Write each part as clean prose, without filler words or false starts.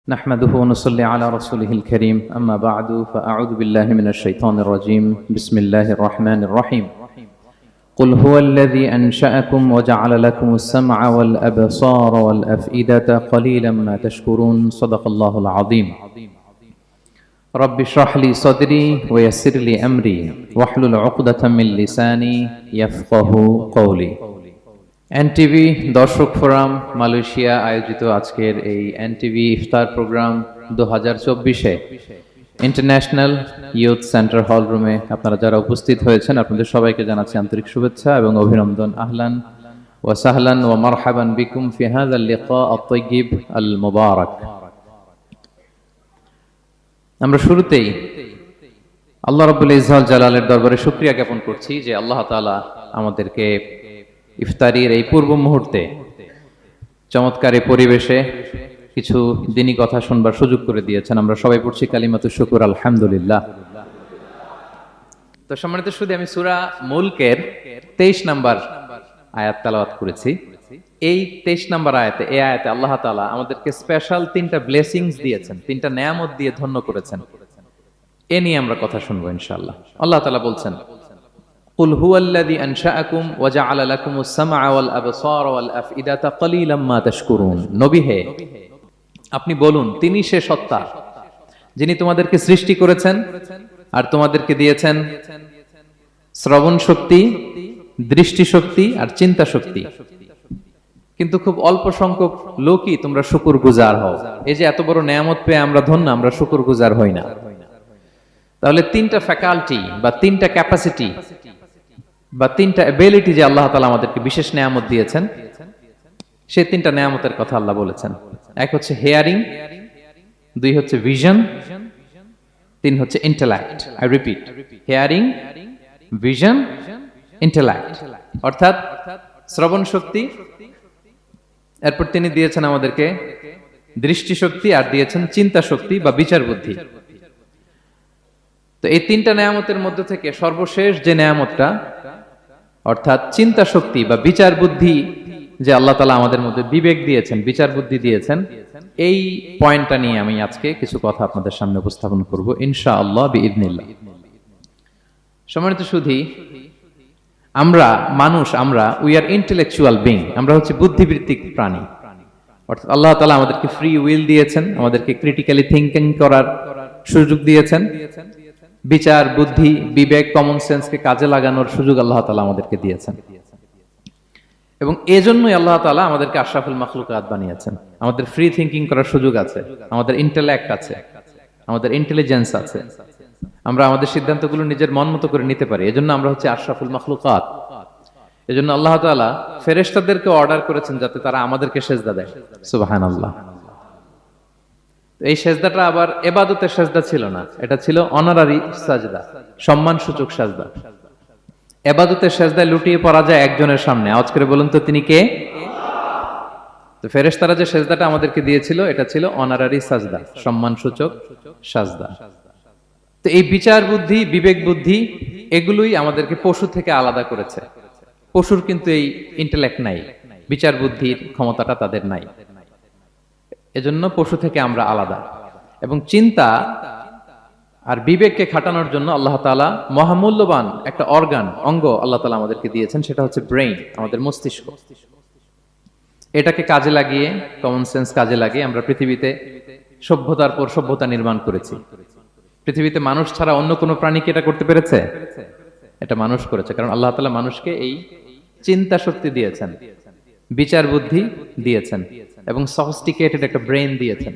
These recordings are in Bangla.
نحمده ونصلي على رسوله الكريم أما بعد فأعوذ بالله من الشيطان الرجيم بسم الله الرحمن الرحيم قل هو الذي أنشأكم وجعل لكم السمع والأبصار والأفئدة قليلا ما تشكرون صدق الله العظيم رب اشرح لي صدري ويسر لي أمري واحلل عقدة من لساني يفقه قولي এনটিভি দর্শক ফোরাম মালয়েশিয়া আয়োজিত আজকের এই এনটিভি ইফতার প্রোগ্রাম 2024-এ ইন্টারন্যাশনাল ইয়ুথ সেন্টার হল রুমে আপনারা যারা উপস্থিত হয়েছেন আপনাদের সবাইকে জানাচ্ছি আন্তরিক শুভেচ্ছা এবং অভিনন্দন। আহলান ওয়া সাহলান ওয়া মারহাবান বিকুম ফি হাযাল লিকা আত-তাইয়্যিব আল মুবারাক। আমরা শুরুতেই আল্লাহ রাব্বুল ইজ্জত জালালের দরবারে শুকরিয়া জ্ঞাপন করছি যে আল্লাহ তাআলা আমাদেরকে ইফতারির এই পূর্ব মুহূর্তে চমৎকার এই পরিবেশে কিছু দিনী কথা শুনবার সুযোগ করে দিয়েছেন। আমরা সবাই পড়ছি কালিমাতুশ শুকর আলহামদুলিল্লাহ। তো সম্মানিত শুধু আমি সূরা মুলকের 23 নম্বর আয়াত তেলাওয়াত করেছি। এই 23 নম্বর আয়াতে এই আয়াতে আল্লাহ তাআলা আমাদেরকে স্পেশাল 3টা ব্লেসিংস দিয়েছেন, 3টা নেয়ামত দিয়ে ধন্য করেছেন। এ নিয়ে আমরা কথা শুনবো ইনশাআল্লাহ। আল্লাহ তাআলা বলছেন قل هو الذي أنشأكم وجعل لكم السمع والأبصار والأفئدة قليلا ما تشكرون। নবী হে আপনি বলুন তিনি সে সত্তা যিনি তোমাদেরকে সৃষ্টি করেছেন আর তোমাদেরকে দিয়েছেন শ্রবণ শক্তি, দৃষ্টি শক্তি আর চিন্তা শক্তি, কিন্তু খুব অল্প সংখ্যক লোকই তোমরা শুকরগুজার হও। এই যে এত বড় নেয়ামত পেয়ে আমরা ধন্য, আমরা শুকরগুজার হই না। তাহলে 3টা ফ্যাকাল্টি বা 3টা ক্যাপাসিটি বা 3টা এবিলিটি যে আল্লাহ তাআলা আমাদেরকে বিশেষ নেয়ামত দিয়েছেন, সেই 3টা নেয়ামতের কথা আল্লাহ বলেছেন। এক হচ্ছে হিয়ারিং, 2 হচ্ছে ভিশন, 3 হচ্ছে intellect. I repeat, hearing, vision, intellect, অর্থাৎ শ্রবণ শক্তি, এরপর তিনি দিয়েছেন আমাদেরকে দৃষ্টি শক্তি আর দিয়েছেন চিন্তা শক্তি বা বিচার বুদ্ধি। তো এই 3টা নেয়ামতের মধ্যে থেকে সর্বশেষ যে নেয়ামতটা অর্থাৎ চিন্তা শক্তি বা বিচার বুদ্ধি, যে আল্লাহ তাআলা আমাদের মধ্যে বিবেক দিয়েছেন, বিচার বুদ্ধি দিয়েছেন, এই পয়েন্টটা নিয়ে আমি আজকে কিছু কথা আপনাদের সামনে উপস্থাপন করব ইনশাআল্লাহ বিইذنিল্লাহ। সম্মানিত সুধী, আমরা মানুষ, আমরা উই আর ইন্টেলেকচুয়াল বিং, আমরা হচ্ছে বুদ্ধিবৃত্তিক প্রাণী। অর্থাৎ আল্লাহ তাআলা আমাদেরকে ফ্রি উইল দিয়েছেন, আমাদেরকে ক্রিটিক্যালি থিংকিং করার সুযোগ দিয়েছেন, বিচার বুদ্ধি বিবেক কমন সেন্সকে কাজে লাগানোর সুযোগ আল্লাহ তাআলা আমাদেরকে দিয়েছেন। এবং এজন্যই আল্লাহ তাআলা আমাদেরকে আশরাফুল মাখলুকাত বানিয়েছেন। আমাদের ফ্রি থিংকিং করার সুযোগ আছে, আমাদের ইন্টেলেক্ট আছে, আমাদের ইন্টেলিজেন্স আছে, আমরা আমাদের সিদ্ধান্তগুলো নিজের মন মতো করে নিতে পারি। এজন্য আমরা হচ্ছে আশরাফুল মাখলুকাত। এজন্য আল্লাহ তাআলা ফেরেশতাদেরকে অর্ডার করেছেন যাতে তারা আমাদেরকে সিজদা দেয়। সুবহানাল্লাহ। এই সেজদাটা আবার ইবাদতের সেজদা ছিল না, এটা ছিল অনারারি সাজদা, সম্মানসূচক সাজদা। ইবাদতের সেজদায় লুটিয়ে পড়া যায় একজনের সামনে। আওয়াজ করে বলুন তো তিনি কে? তো ফেরেশতারা যে সেজদাটা আমাদেরকে দিয়েছিল এটা ছিল অনারারি সাজদা, সম্মানসূচক সাজদা। তো এই বিচার বুদ্ধি বিবেক বুদ্ধি এগুলোই আমাদেরকে পশু থেকে আলাদা করেছে। পশুর কিন্তু এই ইন্টেলেক্ট নাই, বিচার বুদ্ধির ক্ষমতাটা তাদের নাই। এজন্য পশু থেকে আমরা আলাদা। এবং চিন্তা আর বিবেককে খাটানোর জন্য আল্লাহ তাআলা মহামূল্যবান একটা অঙ্গ আল্লাহ তাআলা আমাদেরকে দিয়েছেন, সেটা হচ্ছে ব্রেইন, আমাদের মস্তিষ্ক। এটাকে কাজে লাগিয়ে, কমন সেন্স কাজে লাগিয়ে আমরা পৃথিবীতে সভ্যতার পর সভ্যতা নির্মাণ করেছি। পৃথিবীতে মানুষ ছাড়া অন্য কোনো প্রাণী কি এটা করতে পেরেছে? এটা মানুষ করেছে, কারণ আল্লাহ তাআলা মানুষকে এই চিন্তা শক্তি দিয়েছেন, বিচার বুদ্ধি দিয়েছেন এবং সফিস্টিকেটেড একটা ব্রেইন দিয়েছেন।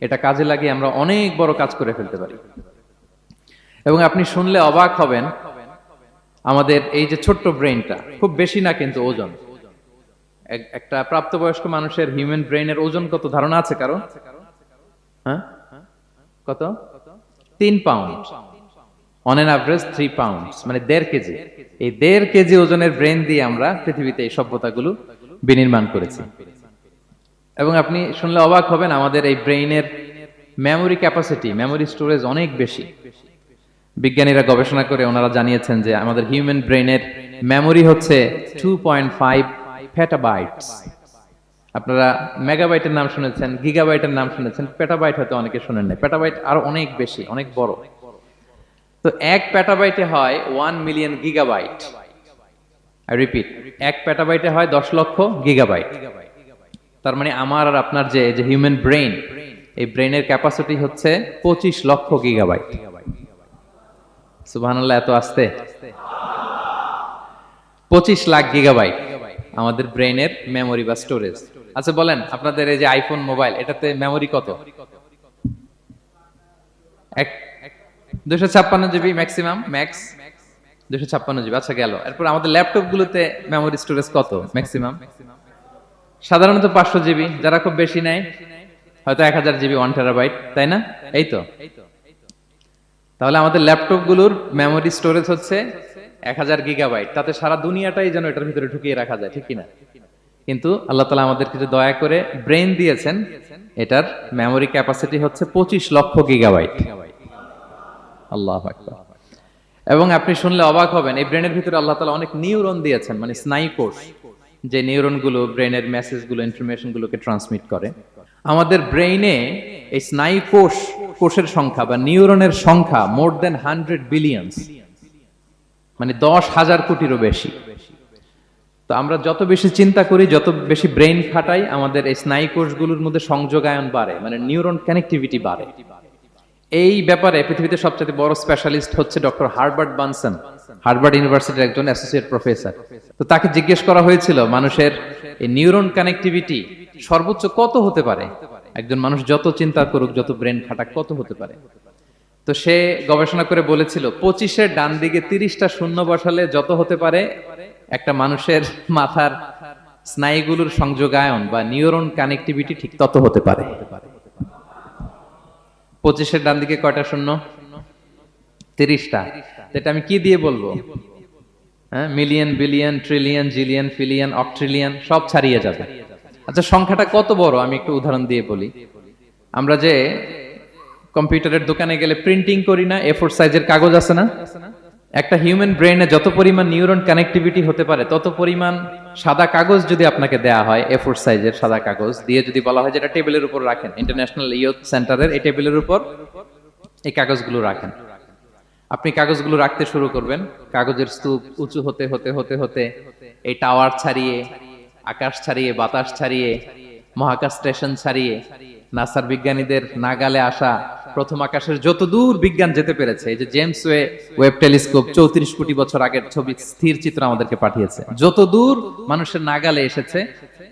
এটা কাজে লাগিয়ে আমরা অনেক বড় কাজ করে ফেলতে পারি। এবং আপনি শুনলে অবাক হবেন, আমাদের এই যে ছোট্ট ব্রেইনটা, খুব বেশি না কিন্তু ওজন, একটা প্রাপ্তবয়স্ক মানুষের হিউম্যান ব্রেইনের ওজন কত ধারণা আছে কারো? হ্যাঁ, কত? 3 pound, on an average 3 pound, মানে 1.5 কেজি। এই 1.5 কেজি ওজনের ব্রেইন দিয়ে আমরা পৃথিবীতে এই সভ্যতাগুলো বিনির্মাণ করেছি। এবং আপনি শুনলে অবাক হবেন, আমাদের এই ব্রেইনের মেমোরি ক্যাপাসিটি, মেমোরি স্টোরেজ অনেক বেশি। বিজ্ঞানীরা গবেষণা করে ওনারা জানিয়েছেন যে আমাদের হিউম্যান ব্রেইনের মেমোরি হচ্ছে 2.5 পেটাবাইটস। আপনারা মেগাবাইটের নাম শুনেছেন, গিগাবাইটের নাম শুনেছেন, পেটাবাইট হয়তো অনেকে শুনেন নাই। পেটাবাইট আরো অনেক বেশি, অনেক বড়। তো 1 পেটাবাইটে হয় 1 মিলিয়ন গিগাবাইট। আই রিপিট, 1 পেটাবাইটে হয় 10 লক্ষ গিগাবাইট। তার মানে আমার আর আপনার যে হিউম্যান ব্রেইন, এই ব্রেইনের ক্যাপাসিটি হচ্ছে 25 লক্ষ গিগাবাইট। সুবহানাল্লাহ, এত আস্তে। 25 লাখ গিগাবাইট আমাদের ব্রেইনের মেমোরি বা স্টোরেজ। আচ্ছা বলেন, আপনাদের এই যে আইফোন মোবাইল, এটাতে মেমোরি কত? 256 জিবি ম্যাক্সিমাম, ম্যাক্স 256 জিবি। আচ্ছা গেল। এরপর আমাদের ল্যাপটপ গুলোতে মেমোরি স্টোরেজ কত ম্যাক্সিমাম? সাধারণত 500 জিবি, যারা খুব বেশি নেয় হয়তো 1000 জিবি, 1 টেরাবাইট, তাই না? এই তো। তাহলে আমাদের ল্যাপটপ গুলোর মেমোরি স্টোরেজ হচ্ছে 1000 গিগাবাইট। তাতে সারা দুনিয়াটাই যেন এটার ভিতরে ঢুকিয়ে রাখা যায়, ঠিক কিনা? কিন্তু আল্লাহ তাআলা আমাদের কিছু দয়া করে ব্রেন দিয়েছেন, এটার মেমোরি ক্যাপাসিটি হচ্ছে 25 লক্ষ গিগাবাইট। আল্লাহু আকবার। এবং আপনি শুনলে অবাক হবেন, এই ব্রেনের ভিতরে আল্লাহ তাআলা অনেক নিউরন দিয়েছেন, মানে স্নায়ু কোষ, যে নিউরন গুলো ব্রেনের মেসেজ গুলো, ইনফরমেশন গুলোকে ট্রান্সমিট করে। আমাদের ব্রেইনে এই স্নায়ু কোষের সংখ্যা বা নিউরনের সংখ্যা মোর দেন 100 বিলিয়নস, মানে 10,000 কোটিরও বেশি। তো আমরা যত বেশি চিন্তা করি, যত বেশি ব্রেইন খাটাই, আমাদের এই স্নায়ু কোষগুলোর মধ্যে সংযোগায়ন বাড়ে, মানে নিউরন কানেক্টিভিটি বাড়ে। এই ব্যাপারে পৃথিবীতে সবচেয়ে বড় স্পেশালিস্ট হচ্ছে ডক্টর হার্বার্ট বানসন, হার্ভার্ড ইউনিভার্সিটির একজন অ্যাসোসিয়েট প্রফেসর। তো তাকে জিজ্ঞেস করা হয়েছিল মানুষের এই নিউরন কানেক্টিভিটি সর্বোচ্চ কত হতে পারে, একজন মানুষ যত চিন্তা করুক, যত ব্রেন খাটাক, কত হতে পারে। তো সে গবেষণা করে বলেছিল 25-এর ডান দিকে 30টা শূন্য বসালে যত হতে পারে, একটা মানুষের মাথার স্নায়ুগুলোর সংযোগায়ন বা নিউরন কানেক্টিভিটি ঠিক তত হতে পারে। 25-এর ডান দিকে কয়টা শূন্য? 30টা। এটা আমি কি দিয়ে বলবো? হ্যাঁ, million, billion, trillion, zillion, fillion, octillion সব ছাড়িয়ে যাবে। আচ্ছা, সংখ্যাটা কত বড় আমি একটু উদাহরণ দিয়ে বলি। আমরা যে কম্পিউটারের দোকানে গেলে প্রিন্টিং করি না, A4 সাইজের কাগজ আছে না? একটা হিউম্যান ব্রেইনে যত পরিমাণ নিউরন কানেক্টিভিটি হতে পারে, তত পরিমাণ সাদা কাগজ যদি আপনাকে দেয়া হয়, A4 সাইজের সাদা কাগজ দিয়ে যদি বলা হয় যে এটা টেবিলের উপর রাখেন, ইন্টারন্যাশনাল ইয়ুথ সেন্টারের এই টেবিলের উপর এই কাগজগুলো রাখেন, আপনি কাগজগুলো রাখতে শুরু করবেন। কাগজের স্তূপ উঁচু হতে হতে হতে হতে এই টাওয়ার ছাড়িয়ে, আকাশ ছাড়িয়ে, বাতাস ছাড়িয়ে, মহাকাশ স্টেশন ছাড়িয়ে, নাসার বিজ্ঞানীদের নাগালে আসা প্রথম আকাশের যত দূর বিজ্ঞান যেতে পেরেছে, এই যে জেমস ওয়েব টেলিস্কোপ 34 কোটি বছর আগের ছবি, স্থির চিত্র আমাদেরকে পাঠিয়েছে, যত দূর মানুষের নাগালে এসেছে,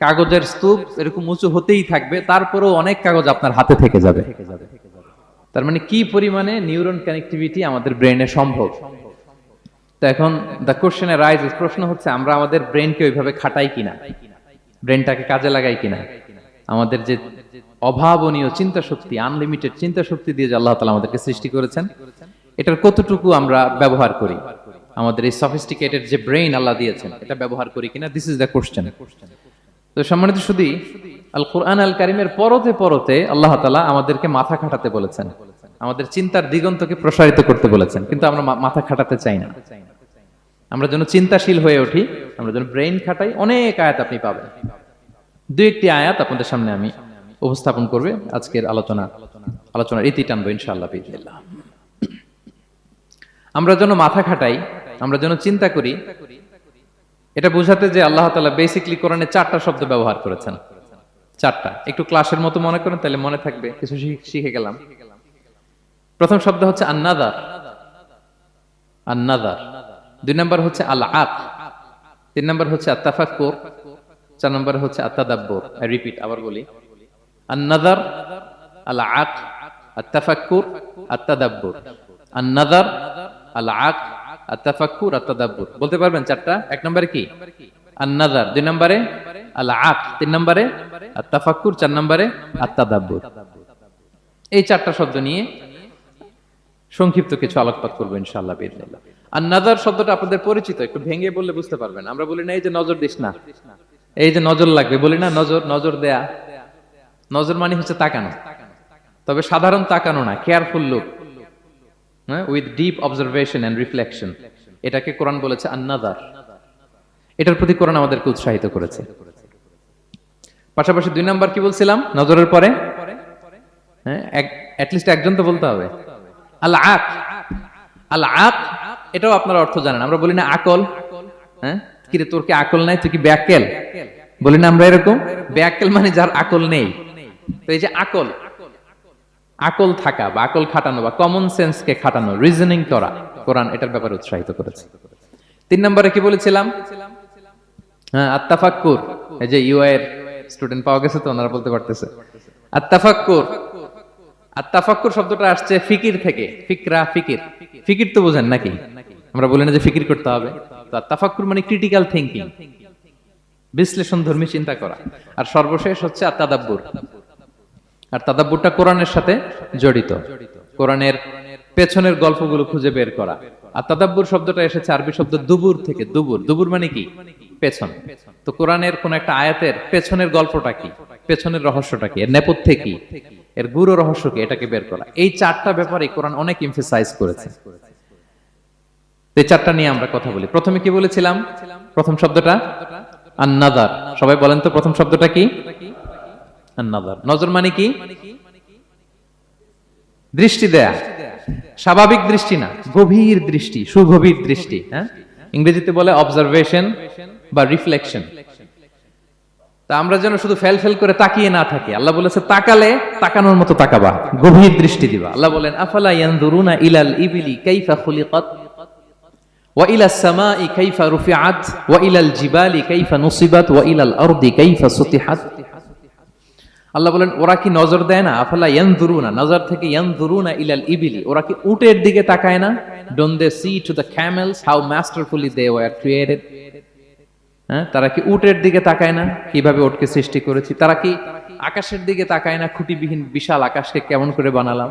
কাগজের স্তূপ এরকম উঁচু হতেই থাকবে, তারপরেও অনেক কাগজ আপনার হাতে থেকে যাবে। তার মানে কি পরিমাণে নিউরন কানেক্টিভিটি আমাদের ব্রেইনে সম্ভব। তো এখন দ্য কোশ্চেন রাইজেস, প্রশ্ন হচ্ছে আমরা আমাদের ব্রেইনকে ওইভাবে খাটাই কিনা, ব্রেইনটাকে কাজে লাগাই কিনা। আমাদের যে অভাবনীয় চিন্তা শক্তি, আনলিমিটেড চিন্তা শক্তি দিয়ে যে আল্লাহ তাআলা আমাদেরকে সৃষ্টি করেছেন, এটার কতটুকু আমরা ব্যবহার করি, আমাদের এই সফিস্টিকেটেড যে ব্রেইন আল্লাহ দিয়েছেন, এটা ব্যবহার করি কিনা, দিস ইজ দ্য কোশ্চেন। তো সম্মানিত শুধু আল কোরআন আল কারিমের পরতে পরতে আল্লাহ তাআলা আমাদেরকে মাথা খাটাতে বলেছেন, আমাদের চিন্তার দিগন্তকে প্রসারিত করতে বলেছেন, কিন্তু আমরা মাথা খাটাতে চাই না। আমরা যেন চিন্তাশীল হয়ে উঠি, আমরা যেন ব্রেইন খাটাই। অনেক আয়াত আপনি পাবেন, দুই একটি আয়াত আপনাদের সামনে আমি উপস্থাপন করবে আজকের আলোচনার ইতি টানবো ইনশাআল্লাহ বিইজনিল্লাহ। আমরা যেন মাথা খাটাই, আমরা যেন চিন্তা করি, এটা বোঝাতে যে আল্লাহ তাআলা বেসিক্যালি কোরআনে 4টা শব্দ ব্যবহার করেছেন। 4টা, একটু ক্লাসের মতো মনে করেন, তাহলে মনে থাকবে, কিছু শিখে গেলাম। প্রথম শব্দ হচ্ছে আন-নাযার, আন-নাযার। 2 নম্বর হচ্ছে আল-আক, 3 নম্বর হচ্ছে আত-তাফাক্কুর, 4 নম্বর হচ্ছে আত-তাদাব্বুর। আই রিপিট, আবার বলি, আন-নাযার, আল-আক, আত-তাফাক্কুর, আত-তাদাব্বুর। আন-নাযার, আল-আক, আত-তাফাক্কুর, আত-তাদাব্বুর। বলতে পারবেন 4টা? 1 নম্বরে কি? আন-নাযার, 2 নম্বরে আল-আক, 3 নম্বরে আত-তাফাক্কুর, 4 নম্বরে আত-তাদাব্বুর। এই 4টা শব্দ নিয়ে সংক্ষিপ্ত কিছু আলোকপাত করবো ইনশাআল্লাহ বিইজনিল্লাহ। আন-নাযার শব্দটা আপনাদের পরিচিত, একটু ভেঙে বললে বুঝতে পারবেন। আমরা বলি না এই যে নজর দিস না, এই যে নজর লাগবে, বলি না নজর দেয়া। নজর মানে হচ্ছে তাকানো, তবে সাধারণ তাকানো না, careful look, with deep observation and reflection. এটাকে কোরআন বলেছে আন-নাযার। এটার প্রতি কোরআন আমাদেরকে উৎসাহিত করেছে। পাশাপাশি 2 নাম্বার কি বলছিলাম নজরের পরে? হ্যাঁ, অ্যাটলিস্ট একজন তো বলতে হবে। আল আক, আল আক, এটাও আপনারা অর্থ জানেন। আমরা বলি না আকল, হ্যাঁ, কিরে তোর কি আকল নাই, তুই কি ব্যাককেল, বলি না আমরা এরকম? ব্যাককেল মানে যার আকল নেই। তো এই যে আকল, আকল থাকা বা আকল খাটানো বা কমন সেন্সকে খাটানো, রিজনিং করা, কোরআন এটার ব্যাপারে উৎসাহিত করেছে। 3 নম্বরে কি বলেছিলাম? হ্যাঁ, আত্তাফাক্কুর। এই যে ইউআই এর স্টুডেন্ট পাওয়া গেছে তো, ওনারা বলতে পারতেছে আত্তাফাক্কুর। আত্তাফাক্কুর শব্দটা আসছে ফিকির থেকে। ফিকরা, ফিকির, ফিকির তো বোঝেন নাকি? আমরা বলি না যে ফিকির করতে হবে? তো আত্তাফাক্কুর মানে ক্রিটিক্যাল থিংকিং, বিশ্লেষণ ধর্মী চিন্তা করা। আর সর্বশেষ হচ্ছে আত্তাদাব্বুর। আর তাদাব্বুরটা কোরআনের সাথে জড়িত, কোরআনের পেছনের গল্পগুলো খুঁজে বের করা। আর তাদাব্বুর শব্দটা এসেছে আরবি শব্দ দুবুর থেকে। দুবুর, দুবুর মানে কি? পেছন। তো কোরআনের কোন একটা আয়াতের পেছনের গল্পটা কি, পেছনের রহস্যটা কি, এর নেপথ্যে কি, এর গুরু রহস্য কি, এটাকে বের করা। এই 4টা ব্যাপারে কোরআন অনেক এমফাসাইজ করেছে। এই 4টা নিয়ে আমরা কথা বলি। প্রথমে কি বলেছিলাম? প্রথম শব্দটা আন-নাযার। সবাই বলেন তো প্রথম শব্দটা কি? আন-নাযার। নজর মানে কি? দৃষ্টি দেয়া, স্বাভাবিক দৃষ্টি না, গভীর দৃষ্টি, সুগভীর দৃষ্টি। হ্যাঁ, ইংরেজিতে বলে অবজারভেশন বা রিফ্লেকশন। তা আমরা যেন শুধু ফেল ফেল করে তাকিয়ে না থাকি। আল্লাহ বলেছে তাকালে তাকানোর মতো তাকাবা, গভীর দৃষ্টি দিবা। আল্লাহ বলেন আফালা ইয়ানজুরুনা ইলাল ইবিলি কাইফা খুলিকাত ওয়া ইলাস সামাই কাইফা রুফিআত ওয়া ইলাল জিবালি কাইফা নুসিবাত ওয়া ইলাল আরদি কাইফা সুতিহাত। আল্লাহ বলেন ওরা কি নজর দেয় না? আফালা ইয়ানজুরুনা, নজর থেকে ইয়ানজুরুনা ইলাল ইবিলি, ওরা কি উটের দিকে তাকায় না? Don't they see to the camels how masterfully they were created? হ্যাঁ, তারা কি উটের দিকে তাকায় না কিভাবে উটকে সৃষ্টি করেছি? তারা কি আকাশের দিকে তাকায় না খুঁটিবিহীন বিশাল আকাশকে কেমন করে বানালাম?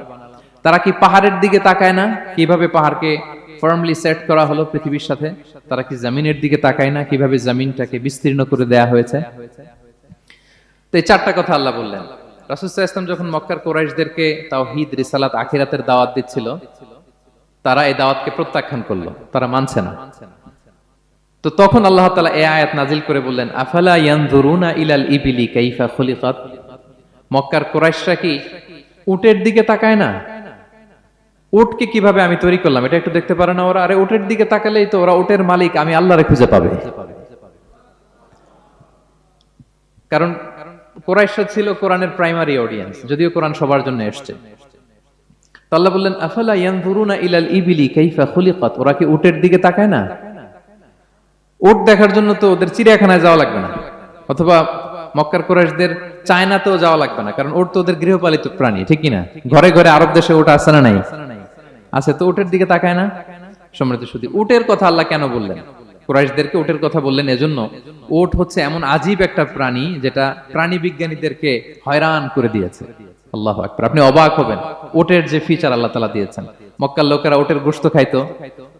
তারা কি পাহাড়ের দিকে তাকায় না কিভাবে পাহাড়কে ফার্মলি সেট করা হলো পৃথিবীর সাথে? তারা কি জমিনের দিকে তাকায় না কিভাবে জমিনটাকে বিস্তীর্ণ করে দেয়া হয়েছে? তো এই 4টা কথা আল্লাহ বললেন। রাসূল সাল্লাল্লাহু আলাইহি ওয়াসাল্লাম যখন মক্কার কুরাইশদেরকে তাওহীদ, রিসালাত, আখিরাতের দাওয়াত দিচ্ছিল, তারা এই দাওয়াতকে প্রত্যাখ্যান করলো, তারা মানছে না। তো তখন আল্লাহ তাআলা এই আয়াত নাজিল করে বললেন আফালা ইয়ানজুরুনা ইলাল ইবিলি কাইফা খুলিকাত। মক্কার কুরাইশরা কি উটের দিকে তাকায় না? উটকে কিভাবে আমি তৈরি করলাম এটা একটু দেখতে পারে না ওরা? আরে উটের দিকে তাকালেই তো ওরা উটের মালিক আমি আল্লাহরে খুঁজে পাবে। কারণ কুরাইশরা ছিল কোরআনের প্রাইমারি অডিয়েন্স, যদিও কোরআন সবার জন্য এসেছে। তো আল্লাহ বললেন আফালা ইয়ানজুরুনা ইলাল ইবিলি কাইফা খুলিকাত। ওরা কি উটের দিকে তাকায় না? উট দেখার জন্য তো ওদের চিড়িয়াখানায় যাওয়া লাগবে না, অথবা মক্কার কুরাইশদের চায়নাতেও যাওয়া লাগবে না, কারণ উট তো ওদের গৃহপালিত প্রাণী, ঠিক কি না? ঘরে ঘরে আরব দেশে উট আছে না নাই? আছে। তো উটের দিকে তাকায় না। সম্মানিত সুধী, উটের কথা আল্লাহ কেন বললেন? কুরাইশদেরকে উটের কথা বললেন এজন্য, উট হচ্ছে এমন আজীব একটা প্রাণী যেটা প্রাণী বিজ্ঞানীদেরকে হয়রান করে দিয়েছে। আল্লাহু আকবার। আপনি অবাক হবেন উটের যে ফিচার আল্লাহ তাআলা দিয়েছেন। মক্কার লোকেরা উটের গোশত খাইতো,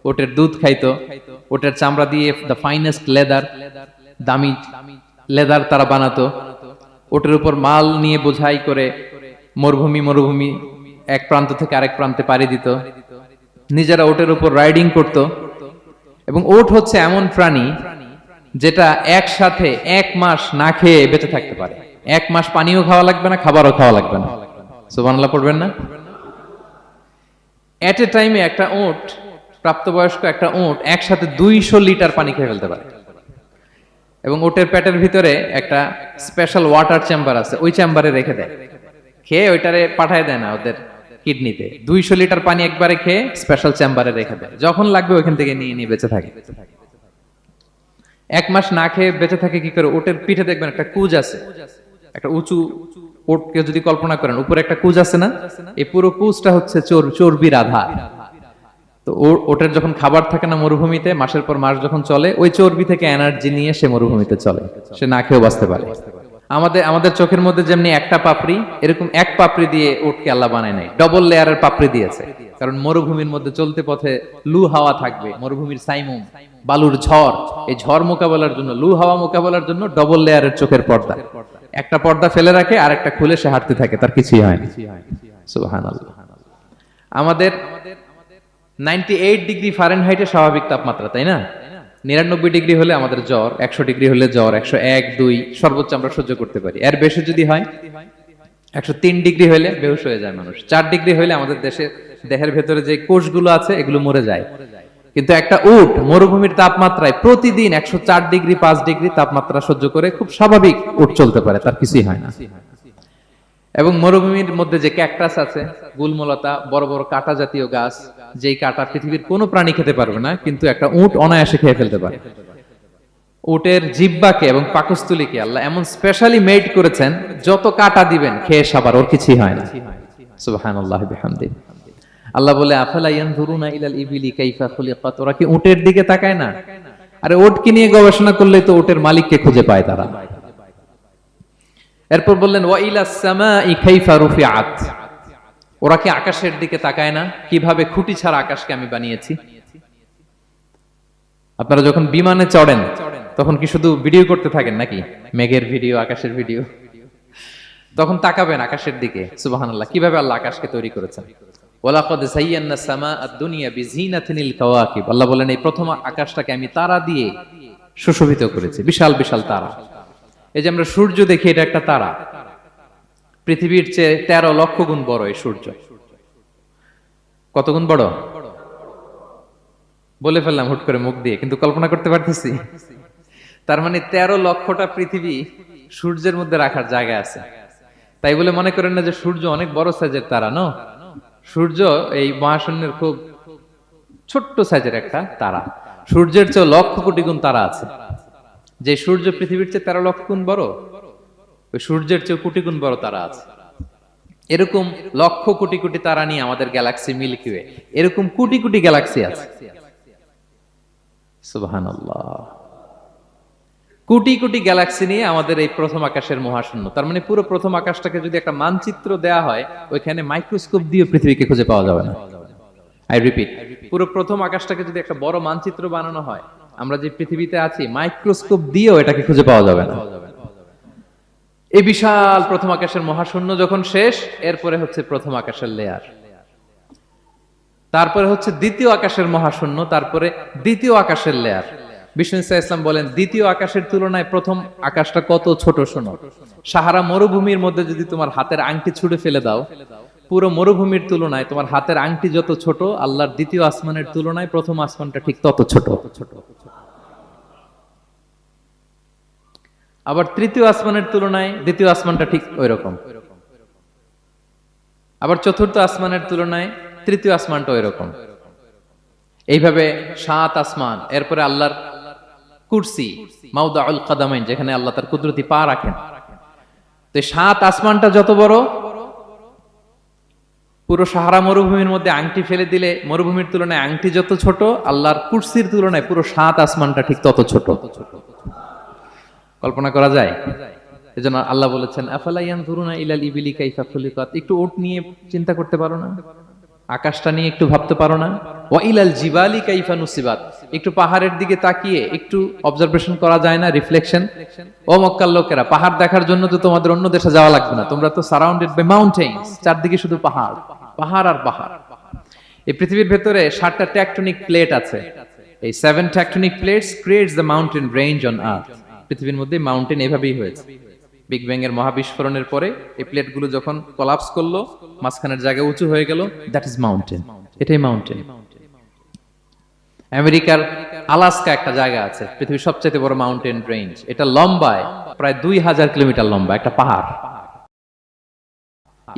উটের দুধ খাইতো, উটের চামড়া দিয়ে দ্য ফাইনেস্ট লেদার, দামি লেদার তারা বানাতো। উটের উপর মাল নিয়ে বোঝাই করে মরুভূমি এক প্রান্ত থেকে আরেক প্রান্তে পাড়ি দিত, নিজেরা উটের উপর রাইডিং করত। এবং উট হচ্ছে এমন প্রাণী যেটা একসাথে 1 মাস না খেয়ে বেঁচে থাকতে পারে। 1 মাস পানিও খাওয়া লাগবে না, খাবারও খাওয়া লাগবে না। সুবহানাল্লাহ পড়বেন না? এট এ টাইমে একটা উট, প্রাপ্তবয়স্ক একটা উট একসাথে 200 লিটার পানি খেয়ে ফেলতে পারে। এবং উটের পেটের ভিতরে একটা স্পেশাল ওয়াটার চেম্বার আছে, ওই চেম্বারে রেখে দেয়, খেয়ে ওইটারে পাঠায় দেয় না ওদের কিডনিতে। 200 লিটার পানি একবারে খেয়ে স্পেশাল চেম্বারে রেখে দেয়, যখন লাগবে ওইখান থেকে নিয়ে নিয়ে বেঁচে থাকে। 1 মাস না খেয়ে বেঁচে থাকে কি করে? উটের পিঠে দেখবেন একটা কুজ আছে, একটা উঁচু উটকে যদি কল্পনা করেন, উপরে একটা কুজ আছে না? এই পুরো কুজটা হচ্ছে চর্বির আধার। তো ওটার যখন খাবার থাকে না মরুভূমিতে, মাসের পর মাস যখন চলে, ওই চর্বি থেকে এনার্জি নিয়ে সে মরুভূমিতে চলে, সে না খেয়েও বাঁচতে পারে। আমাদের চোখের মধ্যে যেমনি একটা পাপড়ি, এরকম এক পাপড়ি দিয়ে উটকে আল্লাহ বানায় নাই, ডবল লেয়ারের পাপড়ি দিয়েছে। কারণ মরুভূমির মধ্যে চলতে পথে লু হাওয়া থাকবে, মরুভূমির সাইমুম, বালুর ঝড়, এই ঝড় মোকাবেলার জন্য, লু হাওয়া মোকাবেলার জন্য ডবল লেয়ারের চোখের পর্দা। একটা পর্দা ফেলে রাখে আর একটা খুলে সে হাঁটতে থাকে, তার কিছুই হয় না। সুবহানাল্লাহ। আমাদের 98 ডিগ্রি ফারেনহাইটে স্বাভাবিক তাপমাত্রা, তাই না? 99 ডিগ্রি হলে আমাদের জ্বর, 100 ডিগ্রি হলে জ্বর, 101, 102 সর্বোচ্চ আমরা সহ্য করতে পারি। এর বেশি যদি হয়, 103 ডিগ্রি হলে বেহুশ হয়ে যায় মানুষ। 4 ডিগ্রি হলে আমাদের দেহের ভেতরে যে কোষগুলো আছে এগুলো মরে যায়। কিন্তু একটা উট মরুভূমির তাপমাত্রায় প্রতিদিন 104 ডিগ্রি, 5 ডিগ্রি তাপমাত্রা সহ্য করে খুব স্বাভাবিক উট চলতে পারে, তার কিছুই হয় না। এবং মরুভূমির মধ্যে যে ক্যাকটাস আছে, গুলমলতা, বড় বড় কাঁটা জাতীয় গাছ, যেই কাঁটা পৃথিবীর কোনো প্রাণী খেতে পারবে না, কিন্তু একটা উট অনায়াসে খেয়ে ফেলতে পারে। উটের জিহ্বাকে এবং পাকস্থলীকে আল্লাহ এমন স্পেশালি মেড করেছেন, যত কাঁটা দিবেন খেয়ে সাবার ওর কিছুই হয় না। সুবহানাল্লাহ বিহামদি। আল্লাহ বলে, আফালা ইয়ানজুরুনা ইলাল ইবিলি কাইফা খুলিকাত, ওরা কি উটের দিকে তাকায় না? আরে উটকে নিয়ে গবেষণা করলেই তো উটের মালিককে খুঁজে পায় তারা। এরপর বললেন, ওয়া ইলাস সামাই কাইফা রুফিআত, ওরা কি আকাশের দিকে তাকায় না, কিভাবে খুঁটি ছাড়া আকাশকে আমি বানিয়েছি। আপনারা যখন বিমানে চড়েন তখন কি শুধু ভিডিও করতে থাকেন নাকি? মেঘের ভিডিও, আকাশের ভিডিও, তখন তাকাবেন আকাশের দিকে। সুবহানাল্লাহ, কিভাবে আল্লাহ আকাশকে তৈরি করেছেন। ওয়ালাকাদ যায়্যানা সামাআদ দুনিয়া বিজিনাতিল কাওয়াকিব, আল্লাহ বলেন এই প্রথম আকাশটাকে আমি তারা দিয়ে সুশোভিত করেছি, বিশাল বিশাল তারা। এই যে আমরা সূর্য দেখি, এটা একটা তারা, পৃথিবীর চেয়ে 13 লক্ষ গুণ বড় এই সূর্য। কত গুণ বড় বলে ফেললাম হুট করে মুখ দিয়ে, কিন্তু কল্পনা করতে পারতেছি। তার মানে 13 লক্ষটা পৃথিবী সূর্যের মধ্যে রাখার জায়গা আছে। তাই বলে মনে করেন না যে সূর্য অনেক বড় সাইজের তারা। ন, সূর্য এই মহাশূন্যের খুব ছোট্ট সাইজের একটা তারা। সূর্যের চেয়ে লক্ষ কোটি গুণ তারা আছে। যে সূর্য পৃথিবীর চেয়ে 13 লক্ষ গুণ বড়, ওই সূর্যের চেয়ে কোটি গুণ বড় তারা আছে। এরকম লক্ষ কোটি কোটি তারা নিয়ে আমাদের গ্যালাক্সি মিল্কি ওয়ে, এরকম কোটি কোটি গ্যালাক্সি আছে। সুবহানাল্লাহ, কোটি কোটি গ্যালাক্সি নিয়ে আমাদের এই প্রথম আকাশের মহাশূন্য। তার মানে পুরো প্রথম আকাশটাকে যদি একটা মানচিত্র দেয়া হয়, ওইখানে মাইক্রোস্কোপ দিয়ে পৃথিবীকে খুঁজে পাওয়া যাবে না। আই রিপিট, পুরো প্রথম আকাশটাকে যদি একটা বড় মানচিত্র বানানো হয়, আমরা যে পৃথিবীতে আছি, মাইক্রোস্কোপ দিয়েও এটাকে খুঁজে পাওয়া যাবে না। এই বিশাল প্রথম আকাশের মহাশূন্য যখন শেষ, এরপরে হচ্ছে প্রথম আকাশের লেয়ার, তারপরে হচ্ছে দ্বিতীয় আকাশের মহাশূন্য, তারপরে দ্বিতীয় আকাশের লেয়ার। বিষ্ণু ইসলাম বলেন, দ্বিতীয় আকাশের তুলনায় প্রথম আকাশটা কত ছোট শোনো। সাহারা মরুভূমির মধ্যে যদি তোমার হাতের আংটি ছুঁড়ে ফেলে দাও, পুরো মরুভূমির তুলনায় তোমার হাতের আংটি যত ছোট, আল্লাহর দ্বিতীয় আসমানের তুলনায় প্রথম আসমানটা ঠিক তত ছোট। আবার তৃতীয় আসমানের তুলনায় দ্বিতীয় আসমানটা ঠিক ওই রকম। আবার চতুর্থ আসমানের তুলনায় তৃতীয় আসমানটা ওই রকম। এইভাবে 7 আসমান। এরপরে আল্লাহর কুরসি, মাউদাউল কাদামাইন, যেখানে আল্লাহ তার কুদরতি পা রাখেন। তো 7 আসমানটা যত বড়, পুরো সাহারা মরুভূমির মধ্যে আংটি ফেলে দিলে মরুভূমির তুলনায় আংটি যত ছোট, আল্লাহর কুরসির তুলনায় পুরো 7 আসমানটা ঠিক তত ছোট। কল্পনা করা যায়? এজন্য আল্লাহ বলেছেন, আফালা ইয়ানজুরুনা ইলাল ইবিলি কাইফা খুলিকাত, একটু উট নিয়ে চিন্তা করতে পারো না? আকাশটা নিয়ে একটু ভাবতে পারো না? ওয়া ইলাল জিবালি কাইফা নুসিবাত, একটু পাহাড়ের দিকে তাকিয়ে একটু অবজারভেশন করা যায় না, রিফ্লেকশন। ও মক্কার লোকেরা, পাহাড় দেখার জন্য তো তোমাদের অন্য দেশে যাওয়া লাগবে না, তোমরা তো সারাউন্ডেড বাই মাউন্টেন্স, চারদিকে শুধু পাহাড়, পাহাড় আর পাহাড়। এই পৃথিবীর ভেতরে 7টা টেকটনিক প্লেট আছে। এই 7 tectonic plates creates the mountain range on earth. পৃথিবীর মধ্যে মাউন্টেন এভাবেই হয়েছে। বিগ ব্যাং এর মহাবিস্ফোরণের পরে এই প্লেটগুলো যখন কোলাপস করলো, মাঝখানের জায়গা উঁচু হয়ে গেল, দ্যাট ইজ মাউন্টেন। এটাই মাউন্টেন। আমেরিকার আলাস্কা একটা জায়গা আছে, পৃথিবীর সবচেয়ে বড় মাউন্টেন রেঞ্জ। এটা লম্বায় প্রায় 2000 কিলোমিটার লম্বা একটা পাহাড়।